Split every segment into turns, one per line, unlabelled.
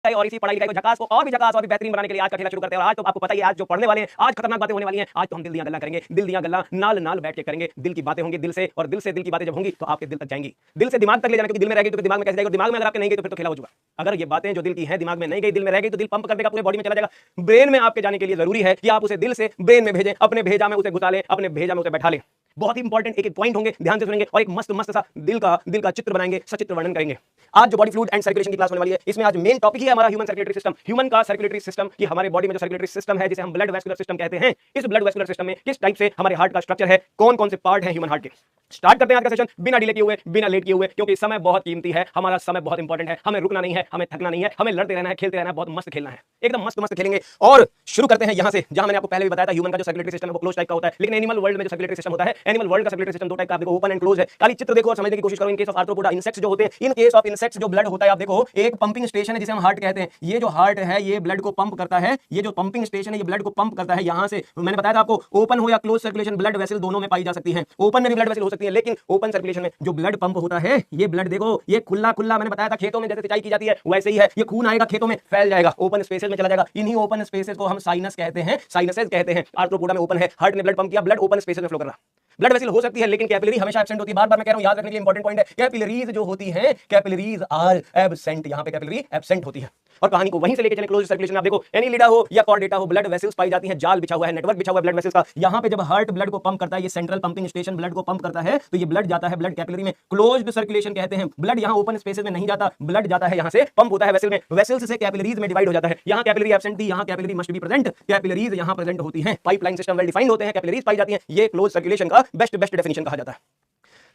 और इसी पढ़ाई लिखाई को झकास को और भी झकास और भी बेहतरीन बनाने के लिए आज का खेला शुरू करते हैं। और आज तो आपको पता ही है, आज जो पढ़ने वाले हैं, आज खतरनाक बातें होने वाली हैं। आज तो हम दिल दियां गल्ला करेंगे, दिल दियां गल्ला नाल नाल बैठ के करेंगे। दिल की बातें होंगी दिल से, और दिल से दिल की बातें जब होंगी तो आपके दिल तक जाएंगी, दिल से दिमाग तक ले जाने, क्योंकि दिल में रहेगी तो दिमाग में कैसे जाएगी, दिमाग में अगर आपके नहीं गई तो फिर तो खेला हो चुका। अगर ये बातें जो दिल की हैं दिमाग में नहीं गई, दिल में रह गई तो दिल पंप कर देगा, पूरे बॉडी में चला जाएगा। ब्रेन में आपके जाने के लिए जरूरी है कि आप उसे दिल से ब्रेन में भेजें, अपने भेजा में उसे घुसा लें, अपने भेजा में उसे बैठा लें। बहुत ही इंपॉर्टेंट एक एक पॉइंट होंगे, ध्यान से सुनेंगे और एक मस्त मस्त सा दिल का चित्र बनाएंगे, सचित्र वर्णन करेंगे। आज जो बॉडी फ्लूइड एंड सर्कुलेशन की क्लास होने वाली है, इसमें आज मेन टॉपिक ही है हमारा ह्यूमन सर्कुलेटरी सिस्टम। ह्यूमन का सर्कुलेटरी सिस्टम कि हमारे बॉडी में जो सर्कुलेटरी सिस्टम है, जिसे हम ब्लड वेस्कुलर सिस्टम कहते हैं, इस ब्लड वेस्कुलर सिस्टम में किस टाइप से हमारे हार्ट का स्ट्रक्चर है, कौन कौन से पार्ट है ह्यूमन हार्ट के। स्टार्ट करते हैं आज का सेशन बिना डिले किए हुए, बिना लेट किए हुए, क्योंकि समय बहुत कीमती है, हमारा समय बहुत इंपॉर्टेंट है। हमें रुकना नहीं है, हमें थकना नहीं है, हमें लड़ते रहना है, खेलते रहना है, बहुत मस्त खेलना है, एकदम मस्त मस्त खेलेंगे। और शुरू करते हैं यहां से, जहां मैंने आपको पहले भी बताया था ह्यूमन का जो सर्कुलेटरी सिस्टम है वो क्लोज टाइप का होता है, लेकिन एनिमल वर्ल्ड में जो सर्कुलेटरी सिस्टम होता है, एनिमल वर्ल्ड का सर्कुलेटरी सिस्टम दो टाइप का, आप देखो ओपन एंड क्लोज है। खाली चित्र देखो और समझने की कोशिश करो। In case of arthropoda insects जो होते हैं, इन केस ऑफ इंसेक्ट्स जो ब्लड होता है, आप देखो एक पंपिंग स्टेशन है जिसे हम हार्ट कहते हैं। ये जो हार्ट है ये ब्लड को पंप करता है, ये जो पंपिंग स्टेशन है ये ब्लड को पंप करता है। यहां से मैंने बताया था आपको, ओपन हो या क्लोज सर्कुलेशन ब्लड वेसल दोनों में पाई जा सकती है। ओपन में भी ब्लड वेसल हो सकती है, लेकिन ओपन सर्कुलेशन में जो ब्लड पंप होता है, ये ब्लड देखो ये खुला खुला, मैंने बताया था खेतों में जैसे सिंचाई की जाती है वैसे ही है। ये खून आएगा खेतों में, फैल जाएगा, ओपन स्पेसेस में चला जाएगा। इन्हीं ओपन स्पेसेस को हम साइनस कहते हैं, साइनसेस कहते हैं। आर्थ्रोपोडा में ओपन है, हार्ट ने ब्लड पंप किया, ब्लड ओपन स्पेसेस में फ्लो कर रहा। ब्लड वेसल हो सकती है लेकिन कैपिलरी हमेशा एब्सेंट होती है। बार बार मैं कह रहा हूं, याद रखने के लिए इंपॉर्टेंट पॉइंट है, कैपिलरीज जो होती हैं, कैपिलरीज आर एब्सेंट, यहां पे कैपिलरी एब्सेंट होती है। और कहानी को वहीं से लेके चले क्लोज सर्कुलेशन में, आप देखो एनीलिडा हो या कॉर्डेटा हो, ब्लड वेसल्स पाई जाती हैं, जाल बिछा हुआ है, नेटवर्क बिछा हुआ है ब्लड वेसल्स का। यहां पे जब हार्ट ब्लड को पंप करता है, ये सेंट्रल पंपिंग स्टेशन ब्लड को पंप करता है, तो ये ब्लड जाता है ब्लड कैपिलरी में, क्लोज्ड सर्कुलेशन कहते हैं। ब्लड यहां ओपन स्पेसेस में नहीं जाता, ब्लड जाता है यहां से, पंप होता है वेसल में, वेसल्स से कैपिलरीज में डिवाइड हो जाता है। यहां कैपिलरी एब्सेंट थी, यहां capillary must be present, capillaries यहां प्रेजेंट होती हैं। पाइपलाइन सिस्टम वेल डिफाइंड होते हैं, कैपिलरीज पाई जाती हैं। ये क्लोज सर्कुलेशन का बेस्ट डेफिनेशन कहा जाता है।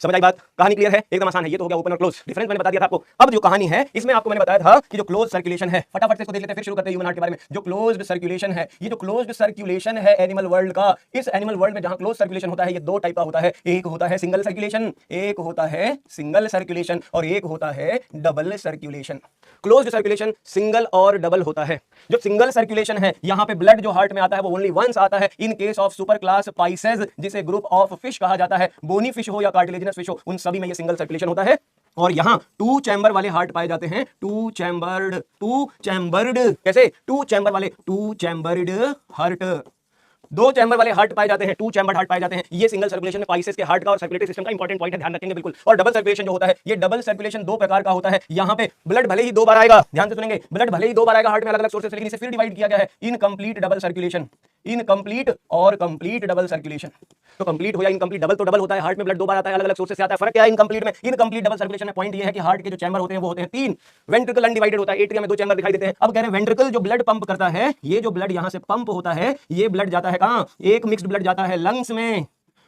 समझ आई बात? कहानी क्लियर है, एकदम आसान है। ये तो हो गया ओपन और क्लोज, डिफरेंस मैंने बता दिया था आपको। अब जो कहानी है इसमें आपको मैंने बताया था कि जो क्लोज सर्कुलेशन है, फटाफट से इसको देख लेते हैं फिर शुरू करते हैं ह्यूमन हार्ट के बारे में। जो क्लोज्ड सर्कुलेशन है, ये जो क्लोज्ड सर्कुलेशन है एनिमल वर्ल्ड का, इस एनिमल वर्ल्ड में जहां क्लोज सर्कुलेशन होता है ये दो टाइप का होता है। एक होता है सिंगल सर्कुलेशन, एक होता है सिंगल सर्कुलेशन, और एक होता है double circulation. Closed circulation single और डबल होता है। जो सिंगल सर्कुलेशन है, यहां पे ब्लड जो हार्ट में आता है वो ओनली वंस आता है। In case of super class Pisces, जिसे ग्रुप ऑफ फिश कहा जाता है, बोनी फिश हो या कार्टिलेजिनस फिश हो, उन सभी में ये सिंगल सर्कुलेशन होता है। और यहां टू चैम्बर वाले हार्ट पाए जाते हैं, टू चैम्बर्ड कैसे, टू चैम्बर वाले, टू चैम्बर्ड हार्ट, दो चैम्बर वाले हार्ट पाए जाते हैं, टू चैम्बर्ड हार्ट पाए जाते हैं। ये सिंगल सर्कुलेशन में पाइसेस के हार्ट का और सर्कुलेटरी सिस्टम का इंपॉर्टेंट पॉइंट है, ध्यान रखेंगे बिल्कुल। और डबल सर्कुलेशन जो होता है, ये डबल सर्कुलेशन दो प्रकार का होता है। यहाँ पे ब्लड भले ही दो बार आएगा, ध्यान से सुनेंगे, ब्लड भले ही दो बार आएगा हार्ट में अलग अलग सोर्सेस से, लेकिन इसे फिर डिवाइड किया गया है इनकम्प्लीट डबल सर्कुलेशन, इनकम्प्लीट और कंप्लीट डबल सर्कुलेशन। तो कंप्लीट हो या इनकम्प्लीट, डबल तो डबल होता है, हार्ट में ब्लड दो बार आता है, अलग अलग सोर्सेस से आता है। फर्क क्या है इनकम्प्लीट में, इनकम्प्लीट डबल सर्कुलेशन में पॉइंट ये है कि हार्ट के जो चैम्बर होते हैं वो होते हैं तीन, वेंट्रिकल अनडिवाइडेड होता है, एट्रियम में दो चैम्बर दिखाई देते हैं। अब कह रहे हैं वेंट्रिकल जो ब्लड पंप करता है, ये जो ब्लड यहां से पंप होता है, ये ब्लड जाता है कहां, एक मिक्स्ड ब्लड जाता है लंग्स में,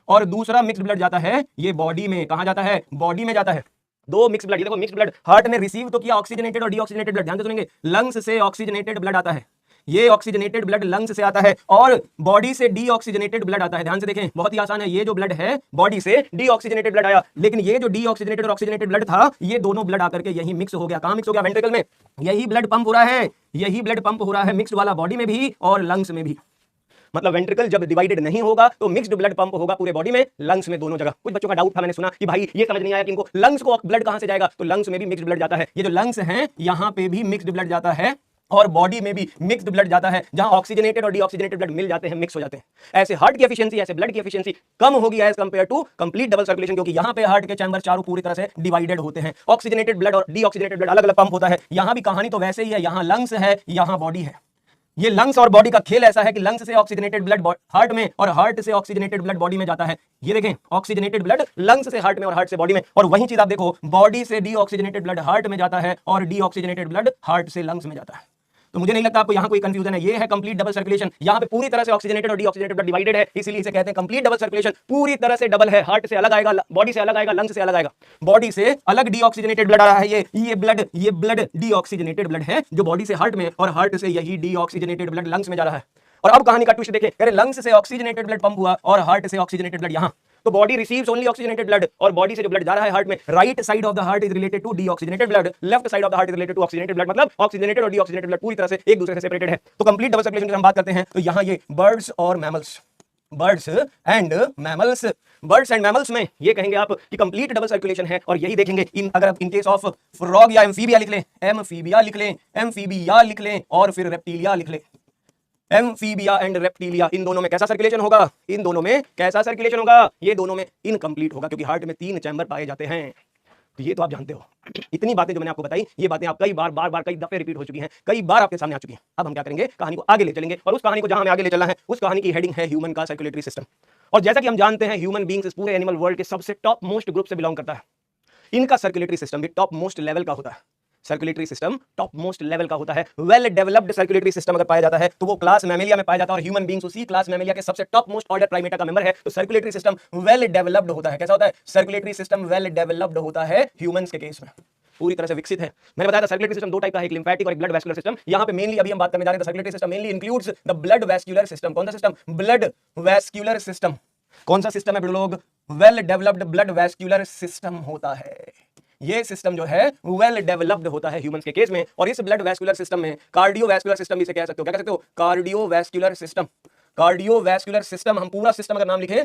और दूसरा मिक्स्ड ब्लड जाता है ये बॉडी में। कहां जाता है, बॉडी में जाता है। दो मिक्स ब्लड, ये देखो मिक्स ब्लड, हार्ट ने रिसीव तो किया ऑक्सीजनेटेड और डीऑक्सीजनेटेड ब्लड, ध्यान से सुनेंगे, लंग्स से ऑक्सीजनेटेड ब्लड आता है, ये ऑक्सीजनेटेड ब्लड लंग्स से आता है, और बॉडी से डीऑक्सीजनेटेड ब्लड आता है। ध्यान से देखें, बहुत ही आसान है, ये जो ब्लड है बॉडी से डीऑक्सीजनेटेड ब्लड आया, लेकिन ये जो डीऑक्सीजनेटेड और ऑक्सीजनेटेड ब्लड था, ये दोनों ब्लड आकर के यही मिक्स हो गया। कहां मिक्स हो गया, वेंट्रिकल में। यही ब्लड पंप हो रहा है, यही ब्लड पंप हो रहा है मिक्स्ड वाला बॉडी में भी और लंग्स में भी। मतलब वेंट्रिकल जब डिवाइडेड नहीं होगा तो मिक्स्ड ब्लड पंप होगा पूरे बॉडी में, लंग्स में, दोनों जगह। कुछ बच्चों का डाउट था, मैंने सुना कि भाई ये समझ नहीं आया कि इनको लंग्स को ब्लड कहां से जाएगा, तो लंग्स में भी मिक्स्ड ब्लड जाता है। ये जो लंग्स हैं यहां पे भी मिक्स्ड ब्लड जाता है, और बॉडी में भी मिक्स्ड ब्लड जाता है, जहां ऑक्सीजनेटेड और डीऑक्सीजनेटेड ब्लड मिल जाते हैं, मिक्स हो जाते हैं। ऐसे हार्ट की एफिशिएंसी, ऐसे ब्लड की एफिशिएंसी कम होगी as compare to complete double circulation, क्योंकि यहां पे हार्ट के चैम्बर चारों पूरी तरह से डिवाइडेड होते हैं। ऑक्सीजनेटेड ब्लड और डीऑक्सीजनेटेड ब्लड अलग अलग पंप होता है। यहां भी कहानी तो वैसे ही है, यहां लंग्स है, यहां बॉडी है। ये लंग्स और बॉडी का खेल ऐसा है कि लंग्स से ऑक्सीजनेटेड ब्लड हार्ट में और हार्ट से ऑक्सीजनेटेड ब्लड बॉडी में जाता है। ये देखें, ऑक्सीजनेटेड ब्लड लंग्स से हार्ट में और हार्ट से बॉडी में, और वही चीज आप देखो, बॉडी से डीऑक्सीजनेटेड ब्लड हार्ट में जाता है और डीऑक्सीजनेटेड ब्लड हार्ट से लंग्स में जाता है। तो मुझे नहीं लगता आपको यहां कोई कंफ्यूजन है। ये है कंप्लीट डबल सर्कुलेशन, यहां पे पूरी तरह से ऑक्सीजनेटेड और डीऑक्सीजनेटेड ब्लड डिवाइडेड है, इसीलिए इसे कहते हैं कंप्लीट डबल सर्कुलेशन। पूरी तरह से डबल है, हार्ट से अलग आएगा, बॉडी से अलग आएगा, लंग्स से अलग आएगा। बॉडी से अलग डीऑक्सीजनेटेड ब्लड आ रहा है, ये ब्लड डीऑक्सीजनेटेड ब्लड है जो बॉडी से हार्ट में, और हार्ट से यही डीऑक्सीजनेटेड ब्लड लंग्स में जा रहा है। और अब कहानी का ट्विस्ट देखें, कह रहे लंग्स से ऑक्सीजनेटेड ब्लड पंप हुआ और हार्ट से ऑक्सीजनेटेड ब्लड यहां, तो body receives only oxygenated blood, और बॉडी से जो ब्लड जा रहा है हार्ट में, right side of the heart is related to deoxygenated blood, left side of the heart is related to oxygenated blood. मतलब ऑक्सीजनेटेड और डीऑक्सीजनेटेड ब्लड पूरी तरह से एक दूसरे से सेपरेटेड है। तो कंप्लीट डबल सर्कुलेशन की हम बात करते हैं, तो यहां ये बर्ड्स और mammals, birds and mammals. Birds and mammals में ये कहेंगे आप कि कंप्लीट डबल सर्कुलेशन है, और यही देखेंगे अगर आप इन केस ऑफ फ्रॉग या एम्फीबिया लिख लें, एम्फीबिया लिख लें, एम्फीबिया लिख लें, और फिर रेप्टिलिया लिख लें। एम्फीबिया एंड रेप्टिलिया, इन दोनों में कैसा सर्कुलेशन होगा? इन दोनों में कैसा सर्कुलेशन होगा? ये दोनों में इनकम्प्लीट होगा, क्योंकि हार्ट में 3 चैम्बर पाए जाते हैं। तो ये तो आप जानते हो। इतनी बातें जो मैंने आपको बताई, ये बातें आप कई बार कई दफे रिपीट हो चुकी हैं, कई बार आपके सामने आ चुकी हैं। अब हम क्या करेंगे, कहानी को आगे ले चलेंगे, और उस कहानी को जहां हमें आगे ले चलना है, उस कहानी की हेडिंग है ह्यूमन का सर्कुलेटरी सिस्टम। और जैसा कि हम जानते हैं, ह्यूमन बींग्स इस पूरे एनिमल वर्ल्ड के सबसे टॉप मोस्ट ग्रुप से बिलोंग करता है। इनका सर्कुलेटरी सिस्टम भी टॉप मोस्ट लेवल का होता है। Circulatory system top most level का होता है। वेल डेवलप्ड सर्कुलेटरी सिस्टम अगर पाया जाता है तो वो क्लास मैमेलिया में पाया जाता है, और ह्यूमन बींग्स उसी क्लास मैमेलिया के सबसे टॉप मोस्ट ऑर्डर प्राइमेटा का मेंबर है। तो सर्कुलेटरी सिस्टम वेल डेवलप्ड होता है। कैसा होता है? सर्कुलेटरी सिस्टम वेल डेवलप्ड होता है ह्यूमंस के केस में, पूरी तरह से विकसित है। मैंने बताया था सर्कुलेटरी सिस्टम 2 टाइप का है, एक लिम्फेटिक और एक ब्लड वैस्कुलर सिस्टम। यहां पे मेनली अभी हम बात करने जा रहे हैं circulatory system mainly includes the blood vascular system. कौन सा सिस्टम? Blood vascular system. कौन सा सिस्टम है लोग? Well developed blood vascular system होता है। ये सिस्टम जो है वेल डेवलप्ड होता है ह्यूमंस के केस में। और इस ब्लड वैस्कुलर सिस्टम में कार्डियोवैस्कुलर सिस्टम भी इसे कह सकते हो। क्या कह सकते हो? Cardiovascular system. कार्डियोवैस्कुलर सिस्टम, हम पूरा सिस्टम अगर नाम लिखे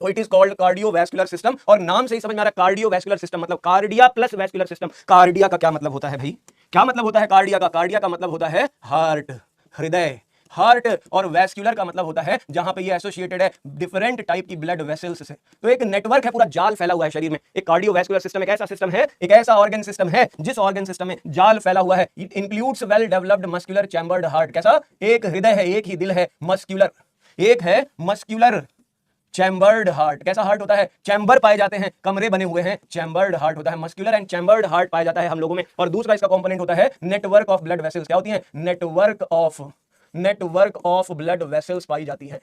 तो it is called cardiovascular system. और नाम से ही समझ में आ रहा है कार्डियोवैस्कुलर सिस्टम मतलब cardia plus vascular system. Cardia का क्या मतलब होता है भाई? क्या मतलब होता है कार्डिया का? कार्डिया का मतलब होता है हार्ट, हृदय, हार्ट। और वैस्कुलर का मतलब होता है जहां पे ये एसोसिएटेड है डिफरेंट टाइप की ब्लड वेसल्स से। तो एक नेटवर्क है, पूरा जाल फैला हुआ है शरीर में। एक कार्डियोवैस्कुलर सिस्टम एक ऐसा सिस्टम है, एक ऐसा ऑर्गन सिस्टम है जिस ऑर्गन सिस्टम में जाल फैला हुआ है। It includes well developed muscular chambered heart. कैसा? एक हृदय है, एक ही दिल है, मस्कुलर। एक है मस्कुलर चैम्बर्ड हार्ट। कैसा हार्ट होता है? चैम्बर पाए जाते हैं, कमरे बने हुए हैं, चैम्बर्ड हार्ट होता है। मस्कुलर एंड चैम्बर्ड हार्ट पाया जाता है हम लोगों में। और दूसरा इसका कंपोनेंट होता है नेटवर्क ऑफ ब्लड वेसल्स। क्या होती है? नेटवर्क ऑफ ब्लड वेसल्स पाई जाती है।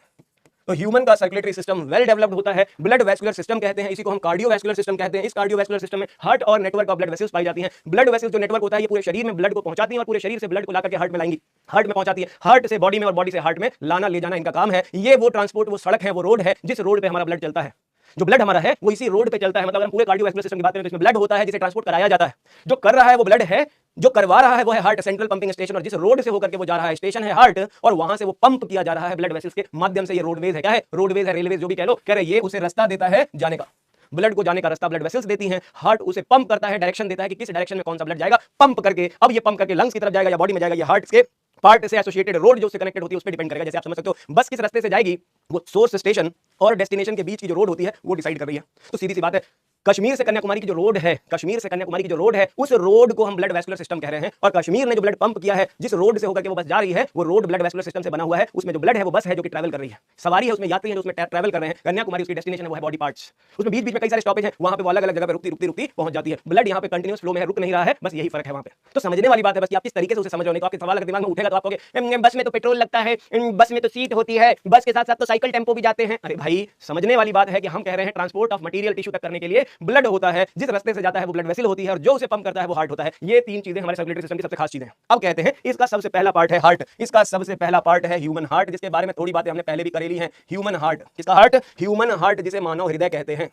तो ह्यूमन का सर्कुलेटरी सिस्टम वेल डेवलप्ड होता है, ब्लड वैस्कुलर सिस्टम कहते हैं, इसी को हम कार्डियोवैस्कुलर सिस्टम कहते हैं। इस कार्डियोवैस्कुलर सिस्टम में हार्ट और नेटवर्क ऑफ ब्लड वेसल्स पाई जाती हैं। ब्लड वेसल्स जो नेटवर्क होता है ये पूरे शरीर में ब्लड को पहुंचाती हैं, और पूरे शरीर से ब्लड को लाकर के हार्ट में लाएंगी, हार्ट में पहुंचाती है, हार्ट से बॉडी में और बॉडी से हार्ट में लाना ले जाना इनका काम है। ये वो ट्रांसपोर्ट, वो सड़क है, वो रोड है जिस रोड पे हमारा ब्लड चलता है। जो ब्लड हमारा है वो इसी रोड पे चलता है। मतलब अगर हम पूरे कार्डियोवैस्कुलर सिस्टम की बात करें तो इसमें ब्लड होता है जिसे ट्रांसपोर्ट कराया जाता है। जो कर रहा है वो ब्लड है, जो करवा रहा है वो है हार्ट, सेंट्रल पंपिंग स्टेशन। और जिस रोड से होकर के वो जा रहा है स्टेशन है हार्ट, और वहां से वो पंप किया जा रहा है ब्लड वेसल्स के माध्यम से। ये रोडवेज है। क्या है? रोडवेज है, रेलवेज जो भी कह लो। कह रहे ये उसे रास्ता देता है जाने का, ब्लड को जाने का रास्ता ब्लड वेसल्स देती हैं। हार्ट उसे पंप करता है, डायरेक्शन देता है कि किस डायरेक्शन में कौन सा ब्लड जाएगा, पंप करके। अब ये पंप करके लंग्स की तरफ जाएगा या बॉडी में जाएगा, ये हार्ट के पार्ट से एसोसिएटेड रोड जो उससे कनेक्टेड होती है उस पर डिपेंड करेगा। जैसे आप समझ सकते हो बस किस रास्ते से जाएगी, वो सोर्स स्टेशन और डेस्टिनेशन के बीच की जो रोड होती है वो डिसाइड कर रही है। तो सीधी सी बात है, कश्मीर से कन्याकुमारी की जो रोड है, कश्मीर से कन्याकुमारी की जो रोड है, उस रोड को हम ब्लड वैस्कुलर सिस्टम कह रहे हैं। और कश्मीर ने जो ब्लड पंप किया है, जिस रोड से होकर के वो बस जा रही है, वो रोड ब्लड वैस्कुलर सिस्टम से बना हुआ है। उसमें जो ब्लड है वो बस है जो कि ट्रैवल कर रही है, सवारी है उसमें, यात्री है जो उसमें ट्रैवल कर रहे हैं। कन्याकुमारी उसकी डेस्टिनेशन है, वो है बॉडी पार्ट्स। उसमें बीच बीच में कई सारे स्टॉपेज हैं, वहां पे वो अलग अलग जगह पे रुकती पहुंच जाती है। ब्लड यहाँ पे कंटिन्यूस फ्लो में है, रुक नहीं रहा है, बस यही फर्क है वहां पे। तो समझने वाली बात है बस कि आप किस तरीके से उसे समझ रहे हो। तो आपके सवाल अगर दिमाग में उठेगा तो आप कहोगे बस में तो पेट्रोल लगता है, बस में तो सीट होती है, बस के साथ साथ तो साइकिल टेम्पो भी जाते हैं। अरे भाई, समझने वाली बात है कि हम कह रहे हैं ट्रांसपोर्ट ऑफ मटेरियल टिश्यू तक करने के लिए ब्लड होता है, जिस रास्ते से जाता है वो ब्लड वेसल होती है, और जो उसे पंप करता है वो हार्ट होता है। ये 3 चीजें हमारे सर्कुलेटरी सिस्टम की सबसे खास चीजें हैं। अब कहते हैं इसका सबसे पहला पार्ट है हार्ट। इसका सबसे पहला पार्ट है ह्यूमन हार्ट, जिसके बारे में थोड़ी बातें हमने पहले भी करेली हैं। ह्यूमन हार्ट, किसका हार्ट? ह्यूमन हार्ट, जिसे मानव हृदय कहते हैं।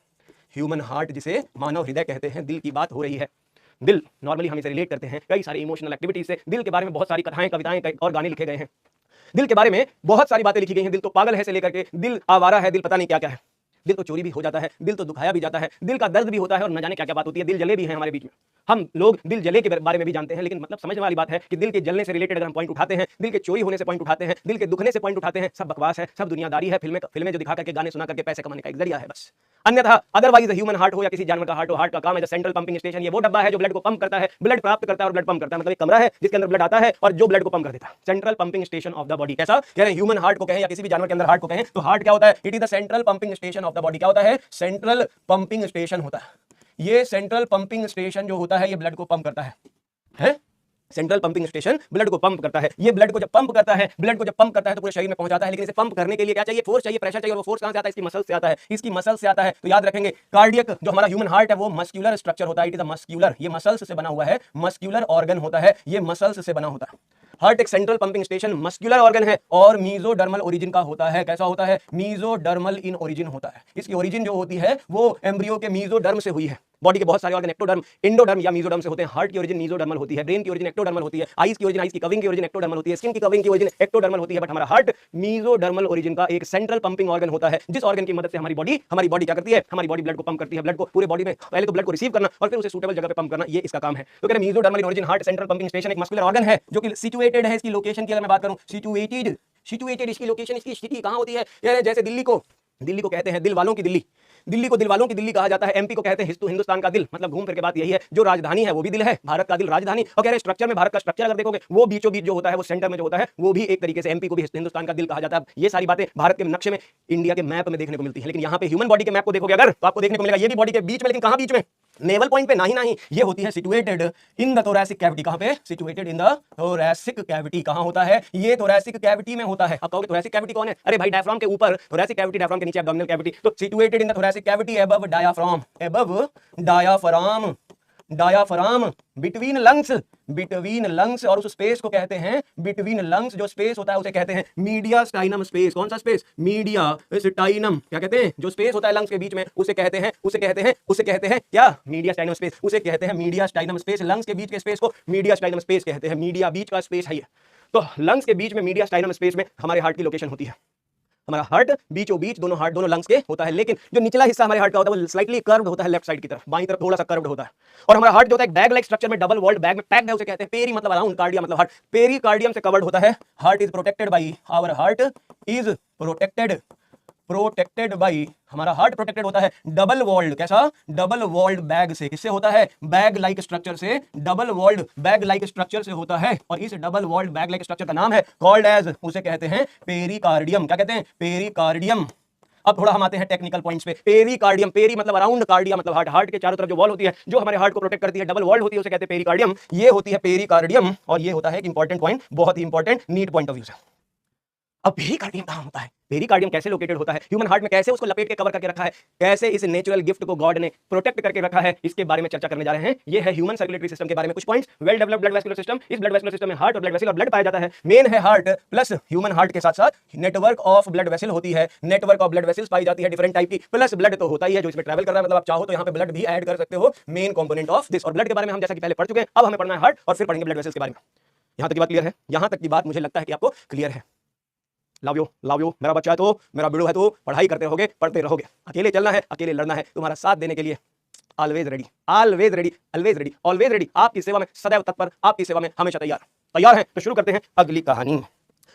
ह्यूमन हार्ट जिसे मानव हृदय कहते हैं। दिल की बात हो रही है। दिल नॉर्मली हम इसे रिलेट करते हैं कई सारी इमोशनल एक्टिविटीज से। दिल के बारे में बहुत सारी कथाएं, कविताएं और गाने लिखे गए हैं। दिल के बारे में बहुत सारी बातें लिखी गई हैं। दिल तो पागल है से लेकर के दिल आवारा है, दिल पता नहीं क्या क्या है। दिल तो चोरी भी हो जाता है, दिल तो दुखाया भी जाता है, दिल का दर्द भी होता है, और न जाने क्या क्या बात होती है। दिल जले भी हैं हमारे बीच में। हम लोग दिल जले के बारे में भी जानते हैं, लेकिन मतलब समझने वाली बात है कि दिल के जलने से रिलेटेड अगर हम पॉइंट उठाते हैं, दिल के चोरी होने से पॉइंट उठाते हैं, दिल के दुखने से पॉइंट उठाते हैं, सब बकवास है, सब दुनियादारी है, फिल्में जो दिखा करके, गाने सुना करके पैसे कमाने का एक जरिया है बस। अन्यथा अदरवाइज ह्यूमन हार्ट हो या किसी जानवर का हार्ट हो, हार्ट का काम है सेंट्रल पंपिंग स्टेशन। ये वो डब्बा है जो ब्लड को पंप करता है, ब्लड प्राप्त करता है और ब्लड पंप करता है। मतलब एक कमरा है जिसके अंदर ब्लड आता है और जो ब्लड को पंप कर देता है। Central pumping station of the body. कैसा कह रहे हैं? ह्यूमन हार्ट को कहें या किसी भी जानवर के अंदर हार्ट को कहें, तो हार्ट क्या होता है? It is the central pumping station of the body. क्या होता है? सेंट्रल पंपिंग स्टेशन होता है। ये सेंट्रल पंपिंग स्टेशन जो होता है ये ब्लड को पंप करता है? सेंट्रल पंपिंग स्टेशन ब्लड को पंप करता है। ये ब्लड को जब पंप करता है, ब्लड को जब पंप करता है तो पूरे शरीर में पहुंचाता है। लेकिन इसे पंप करने के लिए क्या चाहिए? फोर्स चाहिए, प्रेशर चाहिए। और वो फोर्स कहां से आता है? इसकी मसल से आता है। इसकी मसल से आता है। तो याद रखेंगे कार्डियक जो हमारा ह्यूमन हार्ट है वो मस्कुलर स्ट्रक्चर होता है। इट इज अ मस्कुलर, ये मसल्स से बना हुआ है, मस्कुलर ऑर्गन होता है, ये मसल्स से बना होता है। हार्ट एक central pumping station muscular organ है और मीजोडर्मल ओरिजिन का होता है। कैसा होता है? मीजोडर्मल इन ओरिजिन होता है। इसकी ओरिजिन जो होती है वो एम्ब्रियो के मीजोडर्म से हुई है। बॉडी के बहुत सारे ऑर्गन एक्टोडर्म, इंडोडर्म या मीजोडर्म से होते हैं। हार्ट की ओरिजिन मीजोडर्मल होती है, ब्रेन की ओरिजिन एक्टोडर्मल होती है, आईज की ओरिजिन, आईज की कवरिंग की ओरिजिन एक्टोडर्मल होती है, स्किन की कवरिंग की ओरिजिन एक्टोडर्मल होती है। बट हमारा हार्ट मीजोडर्मल ओरिजिन का एक सेंट्रल पंपिंग ऑर्गन होता है, जिस ऑर्गन की मदद से हमारी बॉडी क्या करती है, हमारी बॉडी ब्लड को पंप करती है। ब्लड को पूरे बॉडी में पहले तो ब्लड को रिसीव करना और फिर उसे सूटेबल जगह पे पंप करना, ये इसका काम है। तो कहते हैं mesodermal in origin heart central pumping station एक मस्कुलर ऑर्गन है जो कि सिचुएटेड है। इसकी लोकेशन की अगर मैं बात करूं, सिचुएटेड इसकी लोकेशन, इसकी स्थिति कहां होती है? यानी जैसे दिल्ली को कहते हैं दिल वालों की दिल्ली, दिल्ली को दिल वालों की दिल्ली कहा जाता है। एमपी को कहते हैं हिंदुस्तान का दिल। मतलब घूम फिर के बात यही है, जो राजधानी है वो भी दिल है, भारत का दिल राजधानी। और कह रहे स्ट्रक्चर में भारत का स्ट्रक्चर अगर देखोगे वो बीचों बीच जो होता है, वो सेंटर में जो होता है, वो भी एक तरीके से एमपी को भी हिंदुस्तान का दिल कहा जाता है। ये सारी बातें भारत के नक्शे में, इंडिया के मैप में देखने को मिलती है। लेकिन यहाँ पे ह्यूमन बॉडी के मैप को देखोगे अगर, तो आपको देखने को मिलेगा ये भी बॉडी के बीच में, लेकिन कहां बीच में? नेवल पॉइंट पे नहीं, ये होती है situated in the thoracic cavity. कहां पे? Situated in the thoracic cavity. कहां होता है ये? थोरैसिक कैविटी में होता है। अब कहोगे थोरैसिक कैविटी कौन है? अरे भाई डायफ्राम के ऊपर थोरैसिक कैविटी, डायफ्राम के नीचे एब्डोमिनल कैविटी। तो situated in the thoracic cavity above diaphragm, diaphragm between lungs, और उस स्पेस को कहते हैं बिटवीन लंग्स। जो स्पेस होता है उसे कहते हैं मीडियास्टाइनम स्पेस। कौन सा स्पेस? मीडियास्टाइनम। क्या कहते हैं? जो स्पेस होता है लंग्स के बीच में उसे कहते हैं क्या? मीडियास्टाइनम स्पेस। उसे कहते हैं मीडियास्टाइनम स्पेस। लंग्स के बीच के स्पेस को मीडियास्टाइनम स्पेस कहते हैं। मीडिया बीच का स्पेस है ये। तो लंग्स के बीच में मीडियास्टाइनम स्पेस में हमारे हार्ट की लोकेशन होती है। हमारा हार्ट बीचों बीच दोनों लंग्स के होता है, लेकिन जो निचला हिस्सा हमारे हार्ट का होता है वो स्लाइटली कर्व्ड होता है, लेफ्ट साइड की तरफ, बाईं तरफ थोड़ा सा कर्व्ड होता है। और हमारा हार्ट जो होता है बैग लाइक स्ट्रक्चर में, डबल वॉल्ड बैग में पैक्ड है, उसे कहते हैं पेरी, मतलब अराउंड, कार्डिया मतलब हार्ट, पेरिकार्डियम से कवर्ड होता है। Heart is protected by, our heart is protected by, हमारा हार्ट प्रोटेक्टेड होता है डबल वॉल्ड। कैसा? डबल वॉल्ड बैग से। किससे होता है? बैग लाइक स्ट्रक्चर से, double walled bag like structure से होता है। और इस double walled bag like structure का नाम है कॉल्ड एज, उसे कहते हैं पेरिकार्डियम। क्या कहते हैं? पेरिकार्डियम। अब थोड़ा हम आते हैं टेक्निकल पॉइंट्स पे। पेरिकार्डियम, पेरी मतलब अराउंड, कार्डिया मतलब हार्ट। हार्ट के चारों तरफ जो वॉल होती है, जो हमारे हार्ट को प्रोटेक्ट करती है, डबल वॉल्ड होती है, उसे कहते हैं पेरिकार्डियम। ये होती है पेरिकार्डियम। और ये होता है एक इंपॉर्टेंट पॉइंट, बहुत ही important NEET point of view से। अब पेरिकार्डियम कहां होता है? पेरिकार्डियम कैसे लोकेटेड होता है ह्यूमन हार्ट में? कैसे उसको लपेट के कवर करके रखा है? कैसे इस नेचुरल गिफ्ट को गॉड ने प्रोटेक्ट करके रखा है? इसके बारे में चर्चा करने जा रहे हैं। ये है ह्यूमन सर्कुलेटरी सिस्टम के बारे में कुछ points. Well developed blood vascular system. इस ब्लड वेस्कुलर सिस्टम में हार्ट और ब्लड वेसल और ब्लड पाया जाता है। मेन है हार्ट, प्लस ह्यूमन हार्ट के साथ साथ नेटवर्क ऑफ ब्लड वेसल होती है, नेटवर्क ऑफ ब्लड वेसल्स पाई जाती है डिफरेंट टाइप की, प्लस ब्लड तो होता ही है जो इसमें ट्रैवल कर रहा है। मतलब आप चाहो तो यहाँ पे ब्लड भी ऐड कर सकते हो, मेन कंपोनेंट ऑफ दिस। और ब्लड के बारे में हम जैसा कि पहले पढ़ चुके हैं, अब हमें पढ़ना है हार्ट और फिर पढ़ेंगे ब्लड वेसल्स के बारे में। यहां तक की बात क्लियर है? यहां तक की बात मुझे लगता है कि आपको क्लियर है। Love you. मेरा बच्चा है तो, मेरा बिड़ू है तो, पढ़ाई करते रहोगे, पढ़ते रहोगे। अकेले चलना है, अकेले लड़ना है। तुम्हारा साथ देने के लिए always ready, always ready, always ready, always ready. आपकी सेवा में सदैव तत्पर, आपकी सेवा में हमेशा तैयार हैं। तो शुरू करते हैं अगली कहानी। और